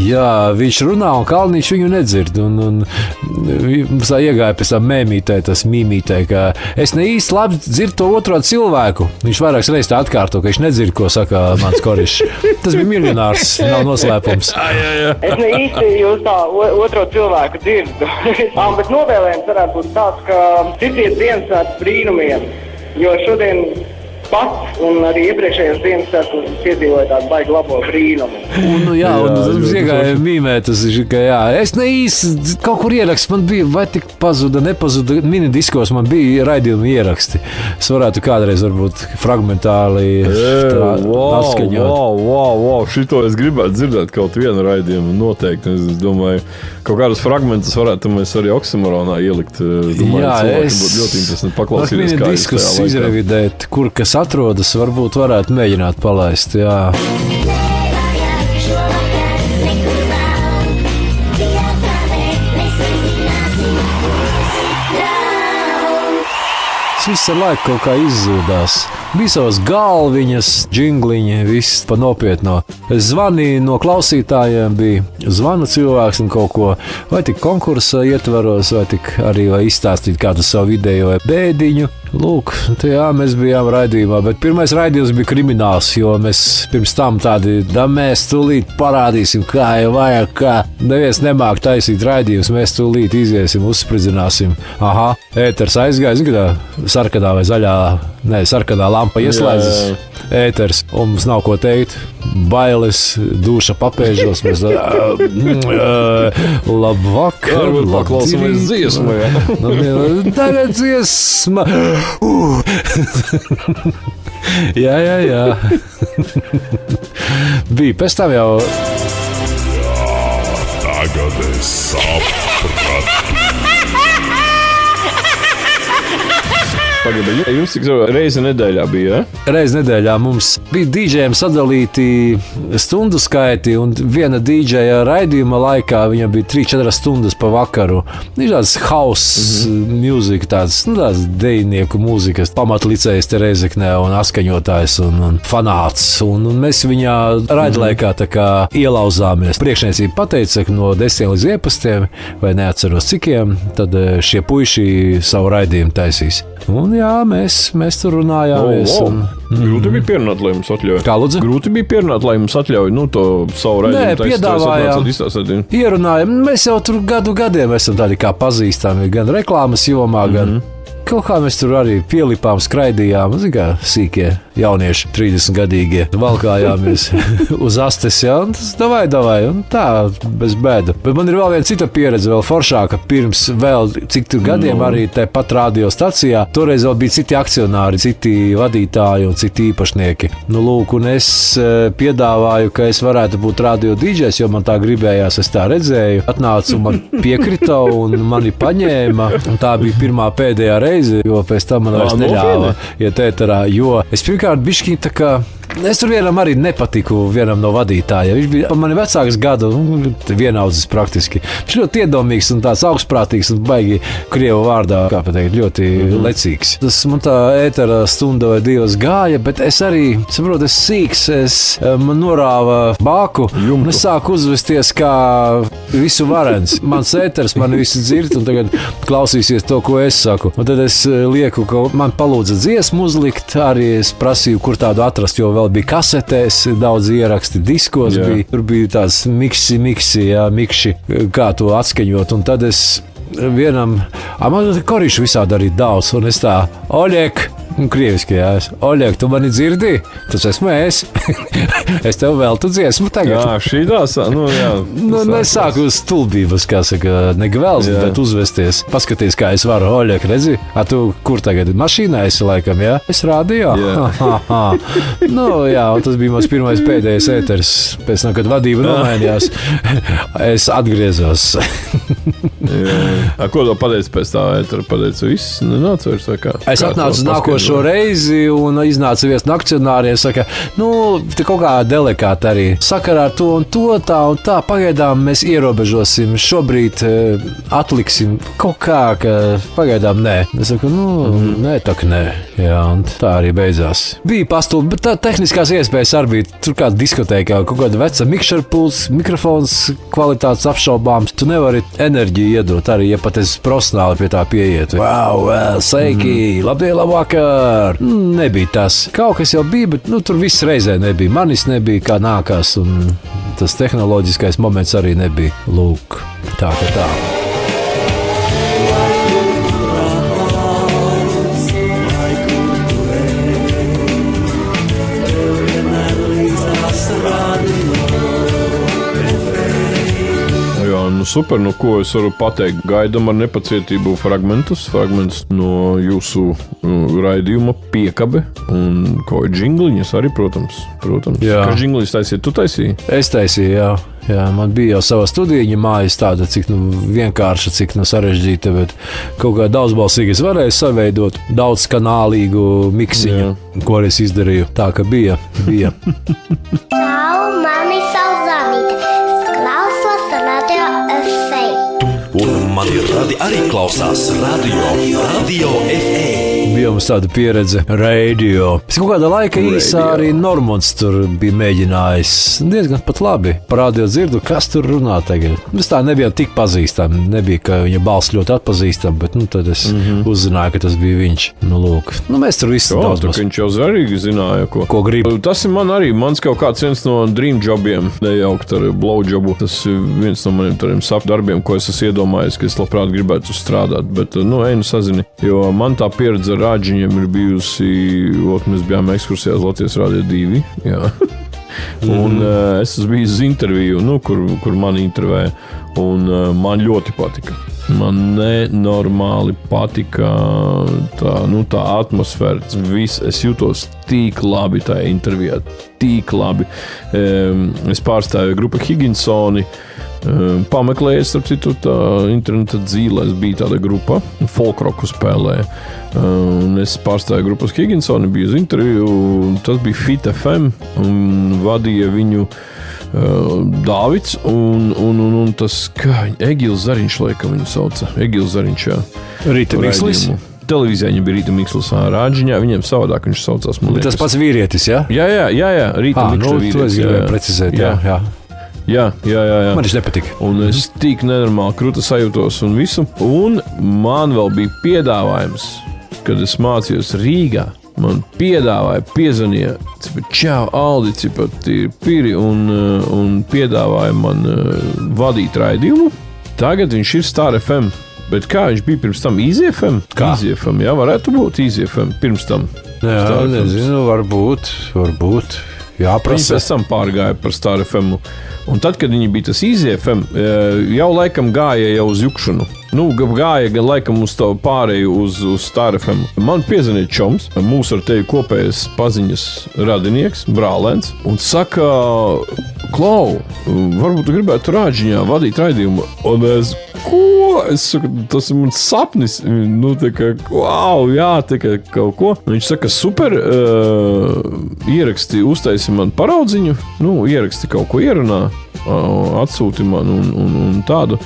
Jā, viņš runā, un Kalniņš viņu nedzird. Un mums tā iegāja pēc tam mīmītē, ka es ne īsti labi dzirdu to otro cilvēku. Viņš vairākas reizes tā atkārto, ka viņš nedzird, ko saka mans korišs. Tas bija miljonārs, nav noslēpums. Es ne īsti jūs tā otro cilvēku dzirdu. Bet novēlējums varētu būt tāds, ka citiet Ziemassvētku brīnumiem, jo šodien pats un arī iepriekšējās Ziemassvētku piedzīvoja tādu baigi labo brīnumu. Un tas iegāja mīmēt, ka es ne īsti kaut kur ierakstu, man bija vai tik nepazuda, minidiskos man bija raidījumi ieraksti. Es varētu kādreiz varbūt fragmentāli atskaņot. Wow, šito es gribētu dzirdēt kaut vienu raidījumu noteikti. Es domāju, kaut kādus fragmentus varētu mēs arī Oksimoronā ielikt. Domāju, es būtu ļoti interesanti paklausīties, kā diskus izrevidēt, kur kas atrodas, varbūt varētu mēģināt palaist, jā. Viss ar laiku kaut kā izzūdās. Bija savas galviņas, džingliņi, viss pa nopietno. Es zvanīju no klausītājiem, bija zvana cilvēks un kaut ko, vai tik konkursa ietvaros, vai tik arī vai izstāstīt kādu savu ideju vai bēdiņu. Lūk, mēs bijām raidījumā, bet pirmais raidījums bija krimināls, jo mēs pirms tam mēs tūlīt parādīsim, kā jau vajag, kā neviens nemāk taisīt raidījumus, mēs tūlīt iziesim, uzspridzināsim. Aha, ēters aizgāja, zini, kā sarkanā vai zaļā, sarkanā lampa ieslēdzas, ēters, un mums nav ko teikt, bailes, duša papēžos, mēs labvakar, paklausāmies dziesmu, tagad dziesma. Jā. Bija pēc tam jau. Tagad es sapratu. Pagaidām, jums cik reizi nedēļā bija, Reizi nedēļā mums bija dīdžejiem sadalīti stundu skaiti, un viena dīdžeja raidījuma laikā viņam bija 3-4 stundas pa vakaru. Viņš tāds house mūzika, tāds dejnieku mūzikas, pamatlicējs te Reizeknē un atskaņotājs un fanāts. Un mēs viņā raidlaikā tā kā ielauzāmies. Priekšniecība pateica, ka no 10 līdz 11, vai neatceros cikiem, tad šie puiši savu raidījumu taisīs. Un jā, mēs tur runājāmies. Grūti bija pierunāt, lai mums atļauj. Kā lūdzu? Grūti bija pierunāt, lai mums atļauj, to savu raidījumu. Piedāvājām. Ierunājam. Mēs jau tur gadiem esam tādi kā pazīstami, gan reklāmas jomā, gan kaut kā mēs tur arī pielipām, skraidījām, kā sīkie jaunieši, 30-gadīgie, valkājāmies uz astes, un tas davai, un tā, bez bēda. Bet man ir vēl viena cita pieredze, vēl foršāka, pirms vēl cik tur gadiem arī tepat radiostacijā, toreiz vēl bija citi akcionāri, citi vadītāji un citi īpašnieki. Lūk, un es piedāvāju, ka es varētu būt radio DJs, jo man tā gribējās, es tā redzēju, atnāca un man piekrita un mani paņēma, un tā bija pirmā pēdējā reize, jo pēc tam man vairs neļāva iet ēterā, jo es pirmkārt bišķiņ tā kā es tur vienam arī nepatiku, vienam no vadītājiem. Viņš bija mani vecāks gadu, vienaudzis praktiski. Viņš ļoti iedomīgs un tāds augstprātīgs un baigi krievu vārdā, kā pateikt, ļoti lecīgs. Tas man tā ētera stunda vai 2 gāja, bet es arī, saprotu, es sīks, man norāva bāku, un es sāku uzvesties kā visu varens. Mans ēters, mani visi dzird, un tagad klausīsies to, ko es saku. Un tad es lieku, ka man palūdza dziesmu uzlikt, arī es prasīju, kur tādu atrast, jo vēl bija kasetēs, daudz ieraksti diskos, bija, tur bija tāds mikši, kā to atskaņot, un tad es vienam, man korīšu visādi arī daudz, un es tā, Oļek, krieviski, jā, Oļek, tu mani dzirdi? Tas esmu es. Es tev vēl tu dziesmu tagad. Jā, šī tās, jā. Nesāku uz stulbības, kā saka, negvēls, bet uzvesties. Paskaties, kā es varu, Oļek, redzi? Tu kur tagad? Mašīnā esi laikam, jā? Es rādīju, jā, un tas bija mans pirmais pēdējais ēters. Pēc tam, kad vadība nomainījās, es atgriezos. Ko tu pateici pēc tā ētera? Pateici, viss nenāca vairs vai kā? Es atnācu nākošo reizi un iznāca viens no akcionāriem, saka, te kaut kā delikāti arī. Sakarā ar to un to, tā un tā, pagaidām mēs ierobežosim, šobrīd atliksim kaut kā, ka pagaidām nē. Es saku, nē, tak nē. Jā, un tā arī beidzās. Bija pastulbi, bet tā tehniskās iespējas arī bija. Tur kāda diskotēkā, kaut kāda veca mikšerpuls, mikrofons kvalitātes apšaubāms. Tu nevari enerģiju iedot arī, ja pat esi profesionāli pie tā pieiet. Wow, sveiki, labdien, labvakar! Nebija tas. Kaut kas jau bija, bet tur viss reizē nebija. Manis nebija kā nākās, un tas tehnoloģiskais moments arī nebija. Lūk, tā ka tā. Super, ko es varu pateikt. Gaidam ar nepacietību fragmentus no jūsu raidījuma Piekabe un ko ir džingliņas arī, protams. Jā. Kā džingliņas taisīja, tu taisīji? Es taisīju, jā. Jā, man bija jau sava studija mājas tāda, cik vienkārša, cik sarežģīta, bet kaut kā daudzbalsīgi es varēju saveidot daudzkanālīgu miksiņu, ko es izdarīju. Tā ka bija. Čau, mani sauc Zanīte. Klausos Radio FA. Un mani arī klausās Radio FA. Bija mums tāda pieredze radio. Es kaut kādā laika īsā arī Normons tur bija mēģinājis. Diezgan pat labi. Parādīju dzirdu, kas tur runā tagad. Mēs tā nebijām tik pazīstami. Nebija, ka viņa balss ļoti atpazīstama, bet tad es uzzināju, ka tas bija viņš. Lūk. Mēs tur visi daudz. Viņš jau zarīgi zināja, ko grib. Tas ir mans kaut kāds viens no dream jobiem. Nejaukt ar blowjobu. Tas ir viens no maniem tādiem sapņu darbiem, ko es esmu iedomājies, ka es labprāt gribētu strādāt. Bet, sazini. Jo man tā pieredze ar rāģiņiem ir bijusi, mēs bijām ekskursijās Latvijas Rādio 2, jā. Un es esmu bijis uz interviju, kur mani intervēja, un man ļoti patika. Man nenormāli patika tā atmosfēra, viss, es jūtos tik labi tajā intervijā, tik labi. Es pārstāju grupu Higginsoni, pameklēju, starp citu, tā interneta dzīlēs bija tāda grupa, folkroku spēlēja. Es pārstāju grupas Higginsoni, biju uz interviju, tas bija Fit FM, un vadīja viņu Dāvids, un tas, kā Egils Zariņš, laikam viņu sauca. Egils Zariņš, jā. Rīta Mikslis? Televīzijā viņam bija Rīta Mikslis, Rāģiņā, viņam savādāk viņš saucās. Tas pats vīrietis, jā? Jā, Rīta Mikslis vīrietis. To es gribēju precizēt, jā. Jā. Man viņš nepatika. Un es tik nenormāli krūta sajūtos un visu. Un man vēl bija piedāvājums, kad es mācījos Rīgā. Man piedāvāja, piezvanīja, čau, Aldi, Piri, un piedāvāja man vadīt raidījumu. Tagad viņš ir Star FM. Bet kā viņš bija pirms tam? Easy FM? Kā? Easy FM, jā, varētu būt Easy FM pirms tam. Jā, nezinu, varbūt. Jāprasa. Viņi pēc tam pārgāja par Star FM. Un tad, kad viņi bija tas Easy FM, jau laikam gāja jau uz jukšanu. Gāja gan laikam uz to pārēju uz Star FM. Man piezvanīja čoms, mūsu ar tevi kopējas paziņas radinieks, brālēns, un saka, Klau, varbūt tu gribētu Rāģiņā vadīt raidījumu. Un es, ko? Es saku, tas ir mans sapnis. Wow, jā, kaut ko. Viņš saka, super, ieraksti, uztaisi man paraudziņu, ieraksti kaut ko ierunā, atsūti man un tādu.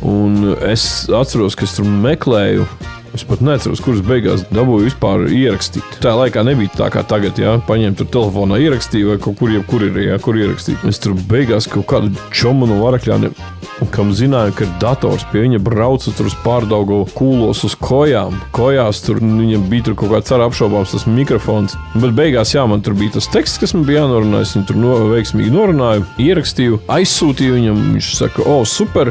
Un es atceros, ka es tur meklēju. Es pat neatceros, kuras beigās dabūju vispār ierakstīt. Tā laikā nebija tā kā tagad, jā, paņēmu tur telefonā ierakstīju vai kaut kur ir, jā, kur ierakstīt. Es tur beigās kaut kādu čomu no Varakļāniem kam zināja, ka dators pie viņa brauca tur uz Pārdaugavu kūlos uz kojās, tur viņam bija tur kaut kāds ar apšaubāms tas mikrofons, bet beigās, jā, man tur bija tas teksts, kas man bija jānorunā, es viņu tur veiksmīgi norunāju, ierakstīju, aizsūtīju viņam, viņš saka, super,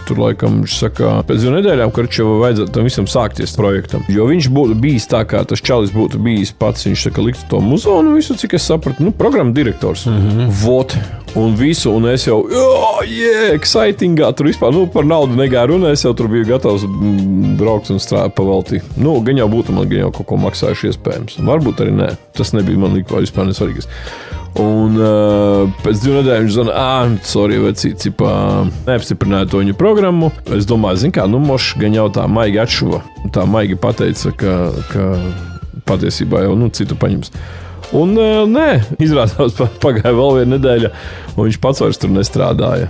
tur laikam, viņš saka, pēc 2 nedēļām, karč jau vajadzētu tam visam sākties projektam, jo viņš būtu bijis tā, kā tas čalis būtu bijis pats, viņš saka, liktu to muzonu visu, cik es sapratu, programma direktors. Vot, un visu, un es jau, excitingā, tur vispār, par naudu negāju runa, es jau tur biju gatavs braukt un strādāt pa valtī. Gan jau būtu, man gan jau kaut ko maksājuši iespējams. Varbūt arī nē, tas nebija man vispār nesvarīgas. Un pēc 2 nedēļām viņš zina, sorry, vecīt, neapstiprināja to viņu programmu. Es domāju, mošs gan jau tā maigi atšuva. Tā maigi pateica, ka patiesībā jau, citu paņems. Un nē, izrādās pagāja vēl 1 nedēļa, un viņš pats vairs tur nestrādāja.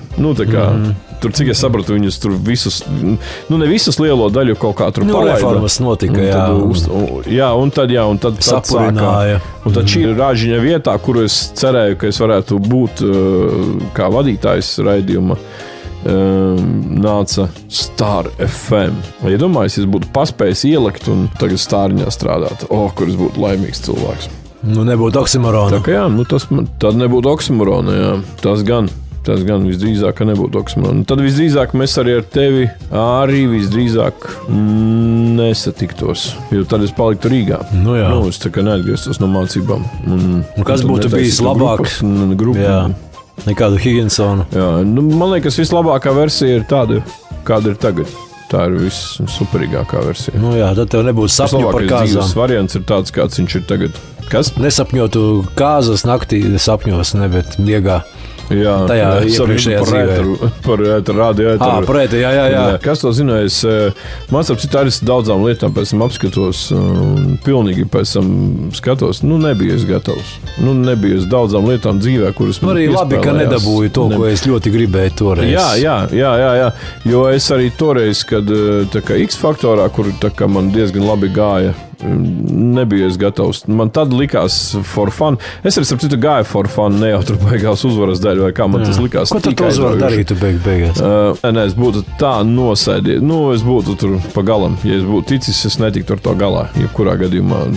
Tur, cik es sapratu, viņus tur visus, ne visus lielo daļu kaut kā tur palaida. Reformas notika, un tad sapurināja. Un tad šī rāžiņa vietā, kuru es cerēju, ka es varētu būt kā vadītājs raidījuma, nāca Star FM. Ja domāju, es būtu paspējis ielikt un tagad Stāriņā strādāt, kur es būtu laimīgs cilvēks. Nebūtu oksimorona. Tā kā tad nebūtu oksimorona, jā. Tas gan visdrīzāk, ka nebūtu oksimorona. Tad visdrīzāk mēs arī ar tevi visdrīzāk nesatiktos, jo tad es paliktu Rīgā. Es tā kā neatgrieztos no mācībām. Un kas būtu bijis labāk? Nekādu Higginsonu. Man liekas, vislabākā versija ir tāda, kāda ir tagad. Tā ir vissuperīgākā versija. Tad tev nebūtu sapņu par kāzām. Tas variants ir tāds, kāds viņš ir tagad. Kas? Nesapņotu kāzas naktī, sapņos, bet miegā. Jā, tajā iepriekšējā dzīvē. Par radio ēteru. Par ēteru, jā. Kas to zina? Man starp citu arī daudzām lietām pēc tam apskatos, pilnīgi pēc tam skatos. Nebiju es gatavs. Nebiju es daudzām lietām dzīvē, kuras man arī labi, ka nedabūju to, ko es ļoti gribēju toreiz. Jā. Jo es arī toreiz, kad X faktorā, kur man diezgan labi gāja, nebiju es gatavs. Man tad likās for fun. Es arī starp citu gāju for fun, ne jau tur beigās uzvaras dēļ, vai kā man tas likās. Ko tad uzvaru darītu beigās? Nē, es būtu tā nosēdies. Es būtu tur pa galam. Ja es būtu ticis, es netiktu ar to galā. Jebkurā gadījumā.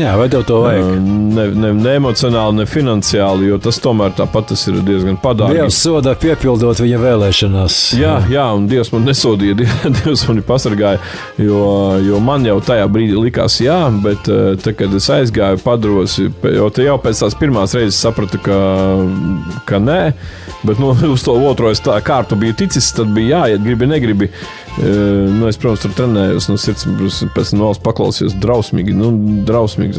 Jā, vai tev to vajag? Ne emocionāli, ne finansiāli, jo tas tomēr tāpat tas ir diezgan padārgi. Dievs soda piepildot viņa vēlēšanās. Jā, un Dievs man nesodīja, Dievs mani pasargāja, jo man jau tajā brīdī likās bet tad, kad es aizgāju padrosi, jo jau pēc tās pirmās reizes sapratu, ka nē, bet uz to otro es tā kārtu biju ticis, tad bija jāiet, gribi, negribi. Es, protams, tur trenējos no sirds, pēc tam valsts paklausījos drausmīgi, drausmīgi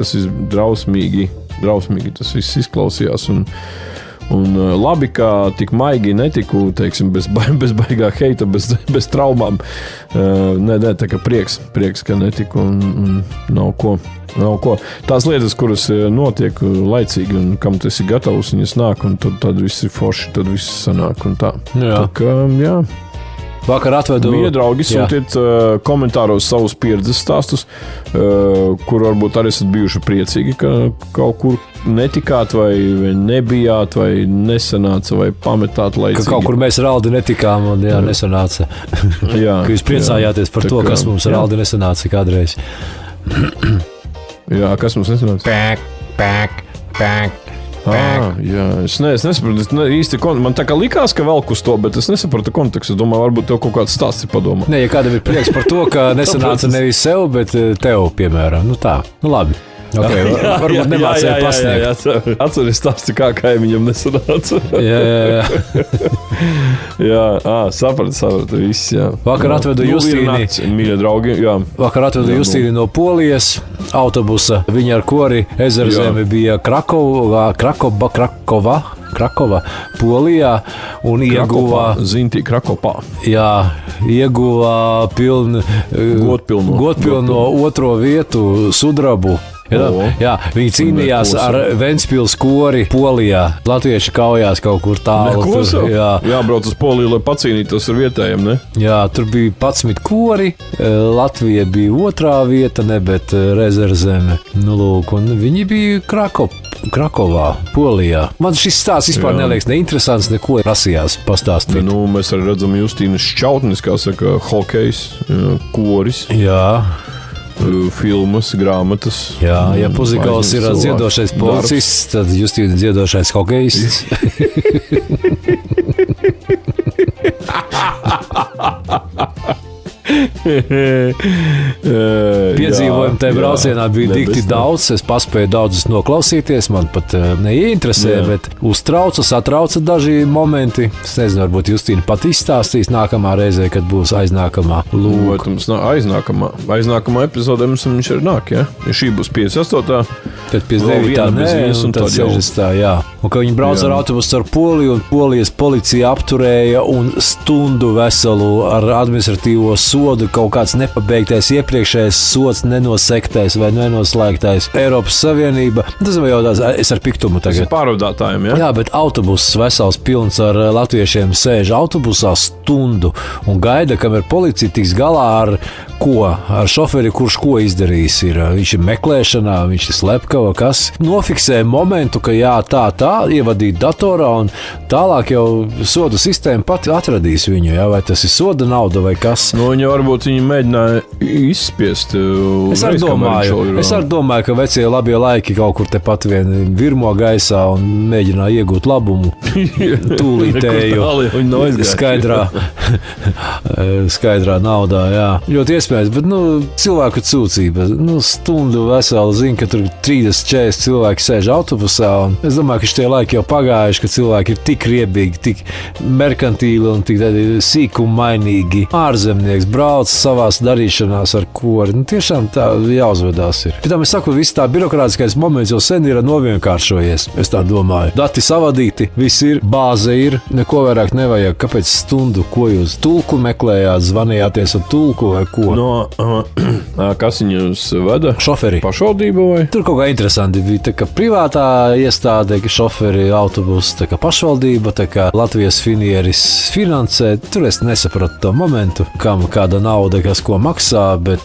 tas viss izklausījās, un labi, ka tik maigi netiku, teiksim, bez baigā heita, bez traumām. Tā kā prieks, ka netiku un nav ko. Tās lietas, kuras notiek laicīgi un kam tu esi gatavs, viņas nāk, un tad viss ir forši, tad viss sanāk un tā. Tā kā, jā. Vakar atvedu. Mīļie draugi, sūtiet komentāros savus pieredzes stāstus, kur varbūt arī esat bijuši priecīgi, ka kaut kur netikāt vai nebijāt, vai nesanāca, vai pametāt laicīgi. Ka kaut kur mēs ar Aldi netikām un nesanāca. Ka jūs priecājāties par to, kas mums ar Aldi nesanāca kādreiz. Jā, kas mums nesanāca? Pēk. Jā, es nesapratu īsti, man tā kā likās, ka velk uz to, bet es nesapratu kontekstu. Es domāju, varbūt tev kaut kāds stāsts ir padomā. Nē, ja kādam ir prieks par to, ka nesanāca nevis sev, bet tev, piemēram. Tā, labi. Okay, varbūt nemācēja pasniegt. Jā. Atceries stāsti, kā kaimiņam nesanāca. Jā, sapratu, viss, jā. Vakar atvedu Justīni. Mīļie draugi, jā. Vakar atvedu Justīni no Polijas autobusa. Viņa ar kori Ezerzemi bija Krakova, Polijā un ieguva Zintī Krakopā. Jā, ieguva godpilno 2. vietu sudrabu Jā, viņi cīnījās ar Ventspils kori Polijā. Latvieši kaujās kaut kur tālu. Jābrauc uz Poliju, lai pacīnītos ar vietējiem, ne? Jā, tur bija 11 kori. Latvija bija 2. vieta, ne, bet rezervzeme. Nu, lūk, un viņi bija Krakovā, Polijā. Man šis stāsts vispār neliekas neinteresants, neko prasījās pastāstīt. Nu, mēs arī redzam Justīnas Šķautnes, kā saka, hokejs, koris. Jā. Filmas, grāmatas. Jā, ja Puzikals ir dziedošais policists, tad Justīna dziedošais hokejists. Piedzīvojumi tajā braucienā bija tik daudz, es paspēju daudzus noklausīties, man pat neieinteresē, bet uztrauca, satrauca daži momenti. Es nezinu, varbūt Justīna pat izstāstīs nākamā reizē, kad būs aiznākamā. Lūk. Aiznākamā epizodē mums viņš arī nāk, ja? Ja šī būs 58. Tad 59. un tad 60. jā. Un ka viņi brauc ar autobusu ar Poliju, un Polijas policija apturēja un stundu veselu ar administratīvo sodu, kaut kāds nepabeigtais iepriekšējais sods, nenosektais vai nenoslēgtais. Eiropas Savienība, tas jau tās, es ar piktumu tagad. Pārvadātājiem, ja? Jā, bet autobuss vesels pilns ar latviešiem sēž autobusā stundu un gaida, kamēr policija tiks galā ar ko? Ar šoferi, kurš ko izdarījis ir. Viņš ir meklēšanā, viņš ir slepkava, kas nofiksē momentu, ka jā, tā, ievadīt datorā un tālāk jau sodu sistēma pati atradīs viņu, jā, vai tas ir soda nauda vai kas. Nu, viņi mēģināja izspiest. Es arī domāju, ka vecie labie laiki kaut kur tepat vien virmo gaisā un mēģināja iegūt labumu tūlītēju skaidrā naudā, jā. Ļoti iespējams, bet cilvēku cūcība. Stundu veselu zina, ka tur 30-40 cilvēki sēž autobusā, un es domāju, ka šitie laiki jau pagājuši, ka cilvēki ir tik riebīgi, tik merkantīli un tik sīkummainīgi. Ārzemnieks brauc savās darīšanās ar kori. Tiešām tā jāuzvedās ir. Pēc tam es saku, viss tā birokrātiskais moments jau sen ir novienkāršojies. Es tā domāju. Dati savadīti, viss ir, bāze ir, neko vairāk nevajag. Kāpēc stundu? Ko jūs tulku meklējāt, zvanījāties ar tulku vai ko? Kas viņus veda? Šoferi. Pašvaldība vai? Tur kaut kā interesanti bija, tā kā privātā iestāde, ka šoferi autobusu, tā kā pašvaldība, tā kā Latvijas finieris finansē. Tur es nesapratu to momentu, kam kāda nauda, kas ko maksā, bet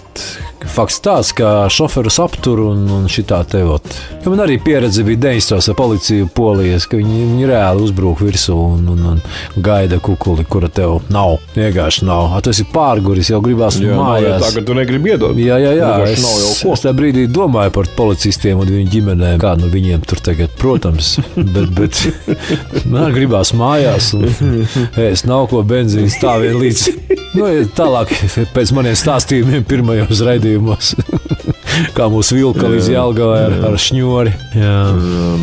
fakts tāds, ka šoferus aptur un šitā tevot. Ja man arī pieredze bija 90. ar policiju Polijas, ka viņi reāli uzbrūk virsū un gaida kukuli, kura tev nav. Vienkārši nav. Tu esi pārguris, jau gribās mājās. Tā, ka tu negribi iedot. Jā. Es tā brīdī domāju par policistiem un viņu ģimenēm. Kā viņiem tur tagad, protams, bet man gribās mājās un es nav ko benzīnu stāvien līdz. Tālāk pēc maniem stāstījumiem pirmajos raidījumos. Kā mūs vilka līdz Jelgavai ar šņori. Jā.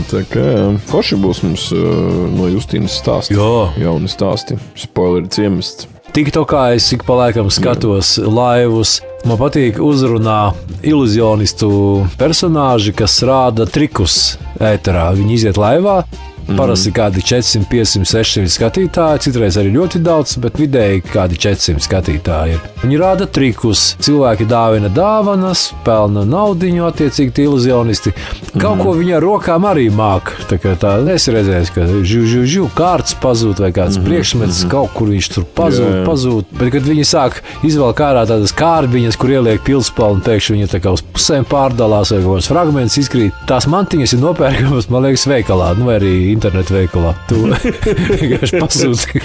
Tā kā forši būs mums no Justīnas stāsti. Jauni stāsti. Spoileri ciemest. TikTokā es ik pa laikam skatos laivus. Man patīk uzrunā iluzionistu personāži, kas rāda trikus ēterā. Viņi iziet laivā. Parasti kādi 400, 500, 600 skatītāji, citreiz arī ļoti daudz, bet vidēji kādi 400 skatītāji ir. Viņi rāda trikus, cilvēki dāvina dāvanas, pelna naudiņu, attiecīgi tie iluzionisti. Kaut ko viņi ar rokām arī māk. Tā kā tā, es redzēju, ka žiu, kārts pazūd vai kāds priekšmets, kaut kur viņš tur pazūd. Bet, kad viņi sāk izvēlēt ārā tādas kārbiņas, kur ieliek pilspalvu un pēkšņi viņi tā kā uz pusēm pārdalās vai kaut kāds fragments izkrīt, tās mantiņas ir nopērkamas, man liekas, veikalā, vai arī internetu veikalā. Tu vienkārši pasūti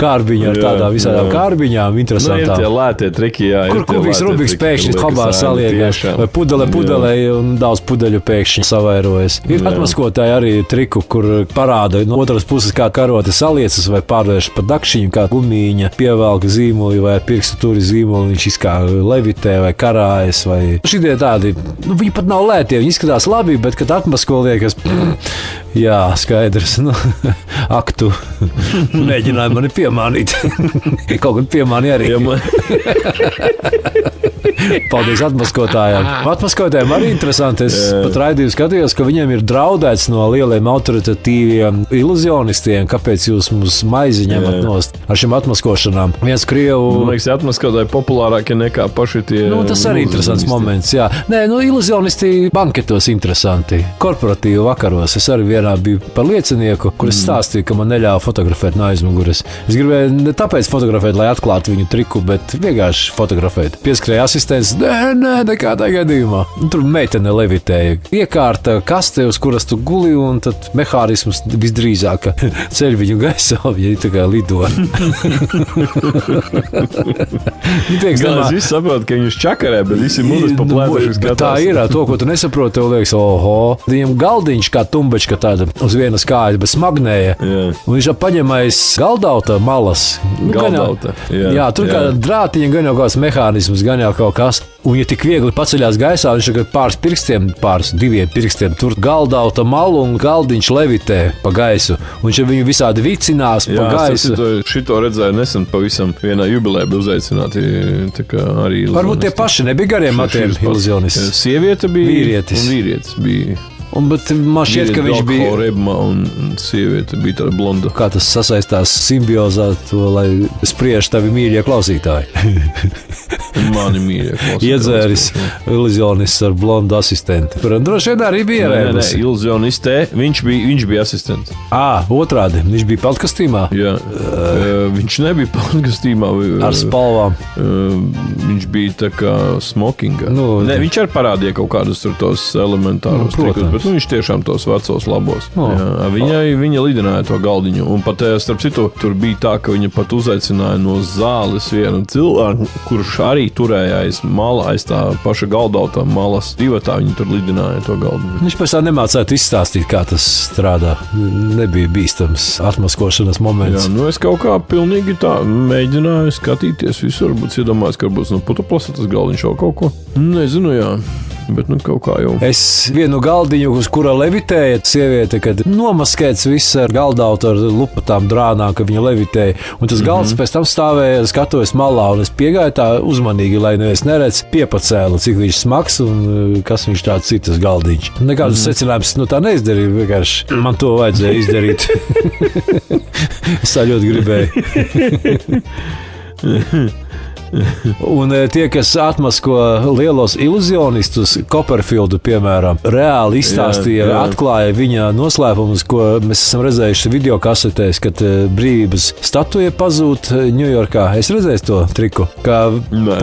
kārbiņu ar tādām visādām kārbiņām, interesantām. Tie lētie triki, jā. Kur viss Rubiks pēkšņi hobā saliekās, vai pudelē un daudz pudeļu pēkšņi savairojas. Ir atmaskotāji arī triku, kur parāda no otras puses kā karote saliecas vai pārvērš pa dakšiņu, kā gumīņa, pievelka zīmuli vai pirkstu turi zīmuli, viņš izkā levitē vai karājas vai šitie tādi, viņi pat nav lētie, viņi izskatās labi, bet kad atmasko liekas, Jā, skaidrs. Nu, ak, tu mēģināji mani piemānīt. Kaut gan piemāni arī. Paldies atmaskotājiem. Atmaskotājiem arī interesanti. Es pat raidīju skatījos, ka viņiem ir draudēts no lieliem autoritatīviem iluzionistiem. Kāpēc jūs mums maizi ņemat nost ar šiem atmaskošanām? Viens Krievu... Man liekas, atmaskotāji populārākie nekā paši tie... Nu, tas arī interesants moments, jā. Nē, nu, iluzionisti banketos interesanti. Korporatīvu vakaros. Es arī vienā biju par liecinieku, kur es stāstīju, ka man neļāva fotografēt no aizmugures. Es gribēju ne tāpēc fotografēt, lai atklātu viņu triku, bet vienkārši fotografēt. Pieskrēja asistents. Nē, nekādā gadījumā. Tur meitene levitēja. Iekārta kaste, uz kuras tu guli, un tad mehānisms visdrīzāk ceļ viņu gaisā, ja tā kā lido. Es visu saprotu, ka viņš čakarē, bet visi mūdus pa plēduši skatās. Tā ir, to, ko tu nesaproti, tev liekas, oho. Viņam galdiņš kā tumbačka tāda uz vienas kājas, bet smagnēja. Un viņš paņemais galdauta malas. Galdauta, jā, tur kā drātiņa, gan jau kāds mehānisms, gan jau kaut kas. Un ja tik viegli paceļās gaisā, viņš ir pāris diviem pirkstiem, tur galdauta malu un galdiņš levitē pa gaisu. Un viņš viņu visādi vicinās pa gaisu. Šito redzēju nesen pavisam vienā jubilē bija uzaicināti. Varbūt tie paši nebija gariem matiem iluzionisti. Sieviete bija vīrietis. Un vīrietis bija. Bet man šķiet, ka viņš bija Rebma un sieviete bija tāda blonda. Kā tas sasaistās simbiozā, to, lai spriež tavi mīļie klausītāji. Mani mīļie klausītāji. Iedzēris iluzionists ar blondu asistentu. Tur droši vien arī bija ierēbis. Nē, iluzionistē, viņš bija asistents. Otrādi, viņš bija peltkastīmā? Jā, viņš nebija peltkastīmā. Ar spalvām? Viņš bija tā kā smokingā. Nē, viņš arī parādīja kaut kādus tur tos elementārus trikus, bet viņš tiešām tos vecos labos. Viņa lidināja to galdiņu. Un pat, starp citu, tur bija tā, ka viņa pat uzaicināja no zāles vienu cilvēku, kurš arī turēja aiz tā paša galdauta malas. Divatā viņi tur lidināja to galdiņu. Viņš pēc tā nemācētu izstāstīt, kā tas strādā. Nebija bīstams atmaskošanas moments. Jā, es kaut kā pilnīgi tā mēģināju skatīties visur. Varbūt iedomājos, ka varbūt no putuplasa tas galdiņš jau kaut ko. Nezinu, jā. Bet kaut kā jau. Es vienu galdiņu, uz kura levitēja sieviete, kad nomaskēts viss ar galdautu ar lupatām drānām, ka viņa levitēja. Un tas galds pēc tam stāvēja skatoties malā, un es piegāju tā uzmanīgi, lai neviens neredz, piepacēlu, cik viņš smags un kas viņš tāds citas galdiņš. Nekādus secinājumus tā neizdarīju, vienkārši man to vajadzēja izdarīt. Es tā ļoti gribēju. Un tie, kas atmasko lielos iluzionistus, Copperfieldu, piemēram, reāli izstāstīja, atklāja viņa noslēpumus, ko mēs esam redzējuši video kasetēs, kad brīvības statuja pazūd Ņujorkā. Es redzēju to triku, kā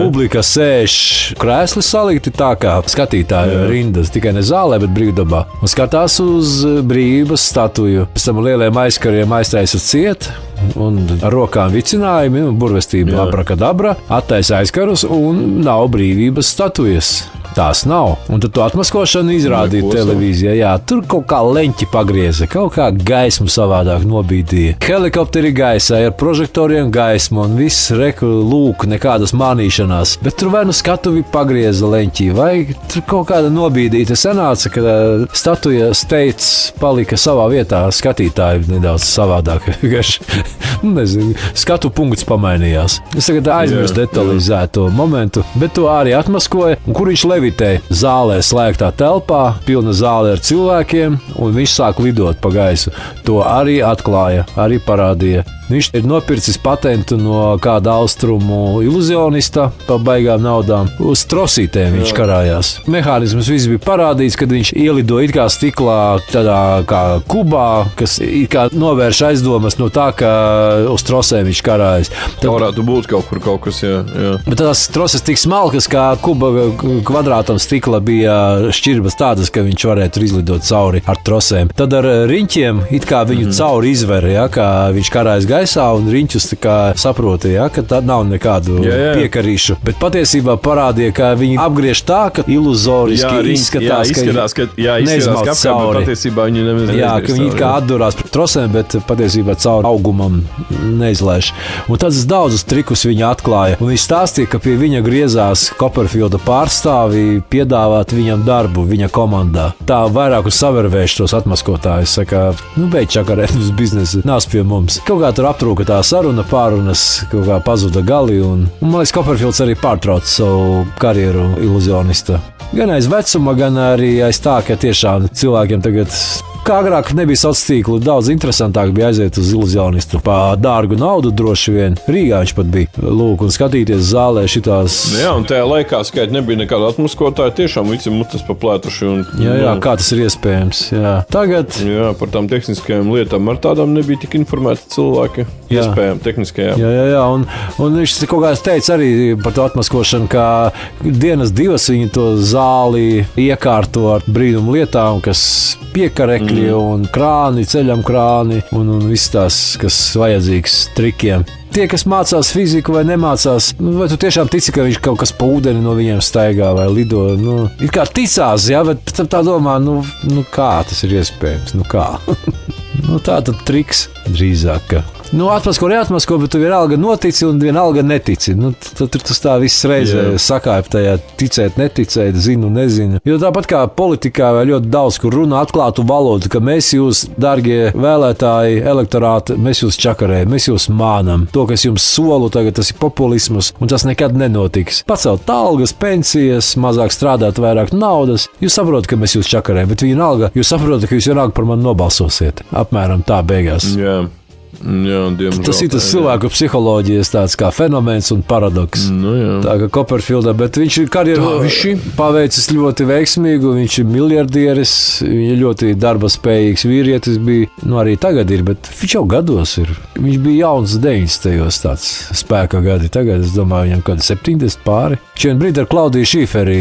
publika sēž krēsli salikti tā kā skatītāju rindas, tikai ne zālē, bet brīvdabā. Un skatās uz brīvības statuju. Pēc tam lieliem aizkariem aiztaisa ciet. Un ar rokām vicinājumi, burvestība abrakadabra, attaisa aizkarus un nav brīvības statujas. Tās nav. Un tad to atmaskošanu izrādīja televīzijā. Jā, tur kaut kā leņķi pagrieza, kaut kā gaismu savādāk nobīdīja. Helikopteri gaisā ar prožektoriem gaismu un viss reku lūk, nekādas mānīšanās. Bet tur vai nu skatuvi pagrieza leņķī, vai tur kaut kāda nobīdīta sanāca, ka statuja steits palika savā vietā, skatītāji nedaudz savādāk. Nezinu, skatu punkts pamainījās. Es tagad aizmirstu detalizēto momentu, bet to arī atmaskoja. Un kur viņš levitēja? Zālē slēgtā telpā, pilna zāle ar cilvēkiem, un viņš sāk lidot pa gaisu. To arī atklāja, arī parādīja. Viņš ir nopircis patentu no kāda austrumu iluzionista pa baigām naudām. Uz trosītēm viņš karājās. Mehānisms viss bija parādīts, kad viņš ielido it kā stiklā, tādā kā kubā, kas it kā novērš aizdomas no tā, ka uz trosēm viņš karājas. Tā varētu būt kaut kas, jā. Bet tās troses tik smalkas, kā kuba kvadrātam stikla bija šķirbas tādas, ka viņš varētu izlidot cauri ar trosēm. Tad ar riņķiem it kā viņu cauri izver, ja, kā viņš karājas gaisā un riņķus tā kā saprotīja, ka tad nav nekādu piekarīšu. Bet patiesībā parādīja, ka viņi apgriež tā, ka iluzoriski izskatās, ka neizmauc cauri. Patiesībā viņi neizgriež. Jā, ka viņi it kā atdurās pret trosēm, bet patiesībā cauri augumam neizlaiž. Un tādus daudzus trikus viņi atklāja. Un viņš stāstīja, ka pie viņa griezās Copperfielda pārstāvi piedāvāt viņam darbu viņa komandā. Tā vairāk uz savervēšu tos atmaskotājus. Saka, beidz čakarēt uz biznesu, nāc pie mums. Kaut kā tur aptrūka tā saruna, pārunas, kaut kā pazuda gali. Un man liekas, Copperfields arī pārtrauc savu karjeru iluzionista. Gan aiz vecuma, gan arī aiz tā, ka tiešām cilvēkiem tagad... Kā agrāk nebija sociālo tīklu, daudz interesantāk bija aiziet uz iluzionistu. Par dārgu naudu droši vien. Rīgā viņš pat bija. Lūk, un skatīties zālē šitās... Jā, un tajā laikā skaidri nebija nekāda atmaskotāja. Tiešām visi mutes paplētuši. Un, jā, kā tas ir iespējams. Jā. Tagad... Jā, par tām tehniskajām lietām ar tādām nebija tik informēti cilvēki. Jā. Iespējām tehniskajām. Jā. Un viņš kaut kā teica arī par to atmaskošanu, ka dienas divas viņi to zāli iekārto ar brīnumu lietām, kas piekarekļi un krāni, ceļam krāni un viss tās, kas vajadzīgs trikiem. Tie, kas mācās fiziku vai nemācās, vai tu tiešām tici, ka viņš kaut kas pa ūdeni no viņiem staigā vai lido? Ir kā ticās, jā, bet tā domā, kā tas ir iespējams, kā? Tā tad triks drīzāk. Atmasko, neatmasko, bet tu vienalga notici un vienalga netici. Tad tas tā viss reizē sakāp tajā ticēt, neticēt, zinu, nezinu. Jo tāpat kā politikā vai ļoti daudz, kur runā atklātu valodu, ka mēs jūs, dargie vēlētāji, elektorāti, mēs jūs čakarējam, mēs jūs mānam. To, kas jums solu tagad, tas ir populismus, un tas nekad nenotiks. Pacelt algas, pensijas, mazāk strādāt, vairāk naudas. Jūs saprotat, ka mēs jūs čakarējam, bet vienalga, jūs saprotat, ka jūs vienalga par mani nobalsosiet. Apmēram tā beigās. Jā, diemžēl. Tas ir tas cilvēku psiholoģijas tāds kā fenomens un paradoks. Tā kā Copperfieldā, bet viņš ir karjeru paveicis ļoti veiksmīgi, viņš ir miljardieris, viņš ir ļoti darba spējīgs vīrietis bija, arī tagad ir, bet viņš jau gados ir. Viņš bija jauns 90. tāds spēka gadi, tagad es domāju, viņam kādi 70 pāri. Viņš vien brīdi ar Klaudiju Šīferi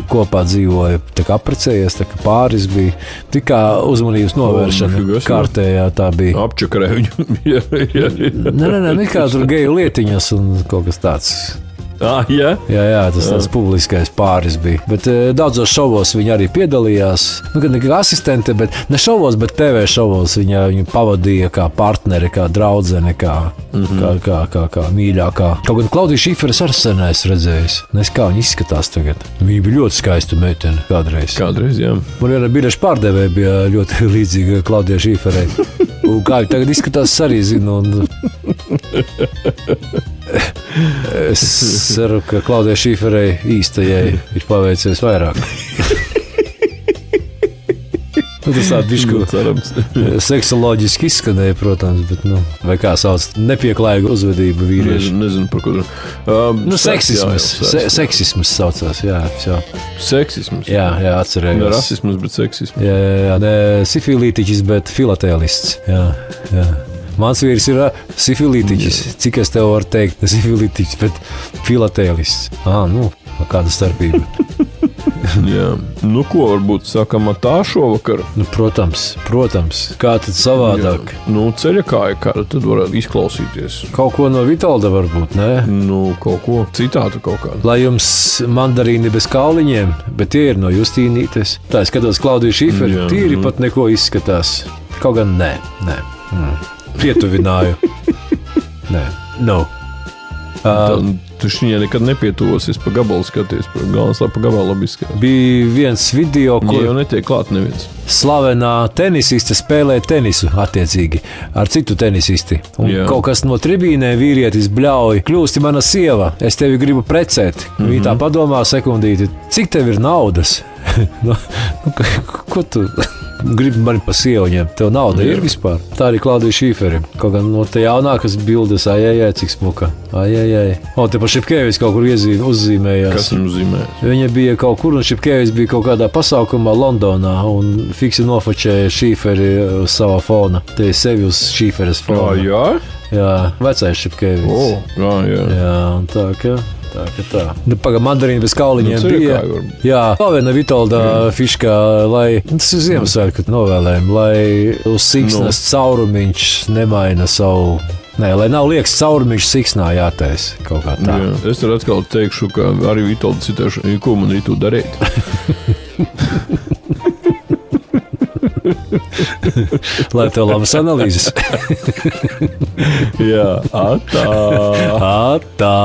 kopā dzīvoja, tā kā apprecējies, tā kā pāris bija, tikā uzmanības novēršana kārtējā tā bija. Apčakarē viņu. Nē, kā tur geju lietiņas un kaut kas tāds. Jā, tas tāds publiskais pāris bija. Bet daudzos šovos viņa arī piedalījās. Gan kā asistente, bet ne šovos, bet TV šovos viņu pavadīja kā partneri, kā draudzene, kā mīļākā. Kaut gan Klaudija Šīferes ar sen es redzējis. Nes kā viņa izskatās tagad. Viņa bija ļoti skaista meitene kādreiz. Jā. Man viena biļešu pārdevēja bija ļoti līdzīga Klaudijai Šīferei. Un kā viņa tagad izskatās, arī zinu. Es ceru, ka Klaudijai Šīferei īstajai ir paveicies vairāk. Tas tāds bišķi seksoloģiski izskanēja, protams, bet, vai kā sauc, nepieklājīga uzvedība vīrieši. Nezinu, par ko. Seksisms saucās, jā. Seksisms? Jā, atcerējos. Ne rasisms, bet seksisms. Jā, ne sifilītiķis, bet filatēlists, jā. Mans vīrs ir sifilītiķis. Cik es tev varu teikt, ne sifilītiķis, bet filatēlists. Kāda starpība? Jā. Ko varbūt sākam ar tā šovakar? Protams. Kā tad savādāk? Ceļa kāja kara, tad varētu izklausīties. Kaut ko no Vitolda varbūt, ne? Kaut ko citātu kaut kādu. Lai jums mandarīni bez kauliņiem, bet tie ir no Justīnītes. Tā es skatos Klaudiju Šīferi, tīri pat neko izskatās. Kaut gan nē. Pietuvināju. Nē. Tu viņai nekad nepietuvosies pa gabalu skaties. Galvenais, lai pa gabalu labi izskatās. Bija viens video, kur jau netiek klāt neviens. Slavenā tenisiste spēlē tenisu attiecīgi ar citu tenisisti. Un kaut kas no tribīnē vīrietis bļauj, kļūsti mana sieva, es tevi gribu precēt. Viņa tā padomā sekundīti, cik tev ir naudas? Ko tu gribi mani pa sievu ņemt? Tev nauda ir vispār? Tā arī Klaudija Šīferi. Kaut gan no te jaunākas bildes, cik smuka. Te pa Šipkevis kaut kur uzzīmējās. Kas viņu uzzīmējās? Viņa bija kaut kur, un Šipkevis bija kaut kādā pasaukumā Londonā, un fiksi nofočēja Šīferi uz savā fona. Te ir sevi uz Šīferes fona. Jā, vecais Šipkevis. Jā, un tā, ka... Tā. Mandarīni bez kauliņiem bija. Jā, vēl viena Vitolda fiškā, lai tas ir Ziemassvētku novēlējumi, lai uz siksnas caurumiņš nemaina savu. Nē, lai nav liekas caurumiņš siksnā jātais kaut kā tā. Jā, es tad atkal teikšu, ka arī Vitolda citēšu, ko man rītu darīt. Lai tev labas analīzes. Jā, atā. Atā.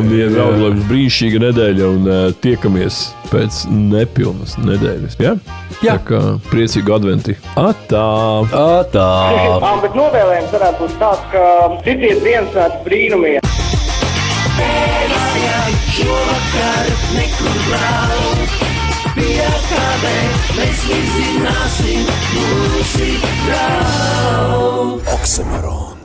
Mīļie draugi, lai jums brīnišķīga nedēļa un tiekamies pēc nepilnas nedēļas. Ja? Jā. Tā kā priecīgu adventi. Atā! Atā. Bet novēlējums varētu būt tāds, ka citiet Ziemassvētku brīnumiem. Šovakar nekur braukt, pie kādē mēs izzināsim mūsu draugu. Oksimoron.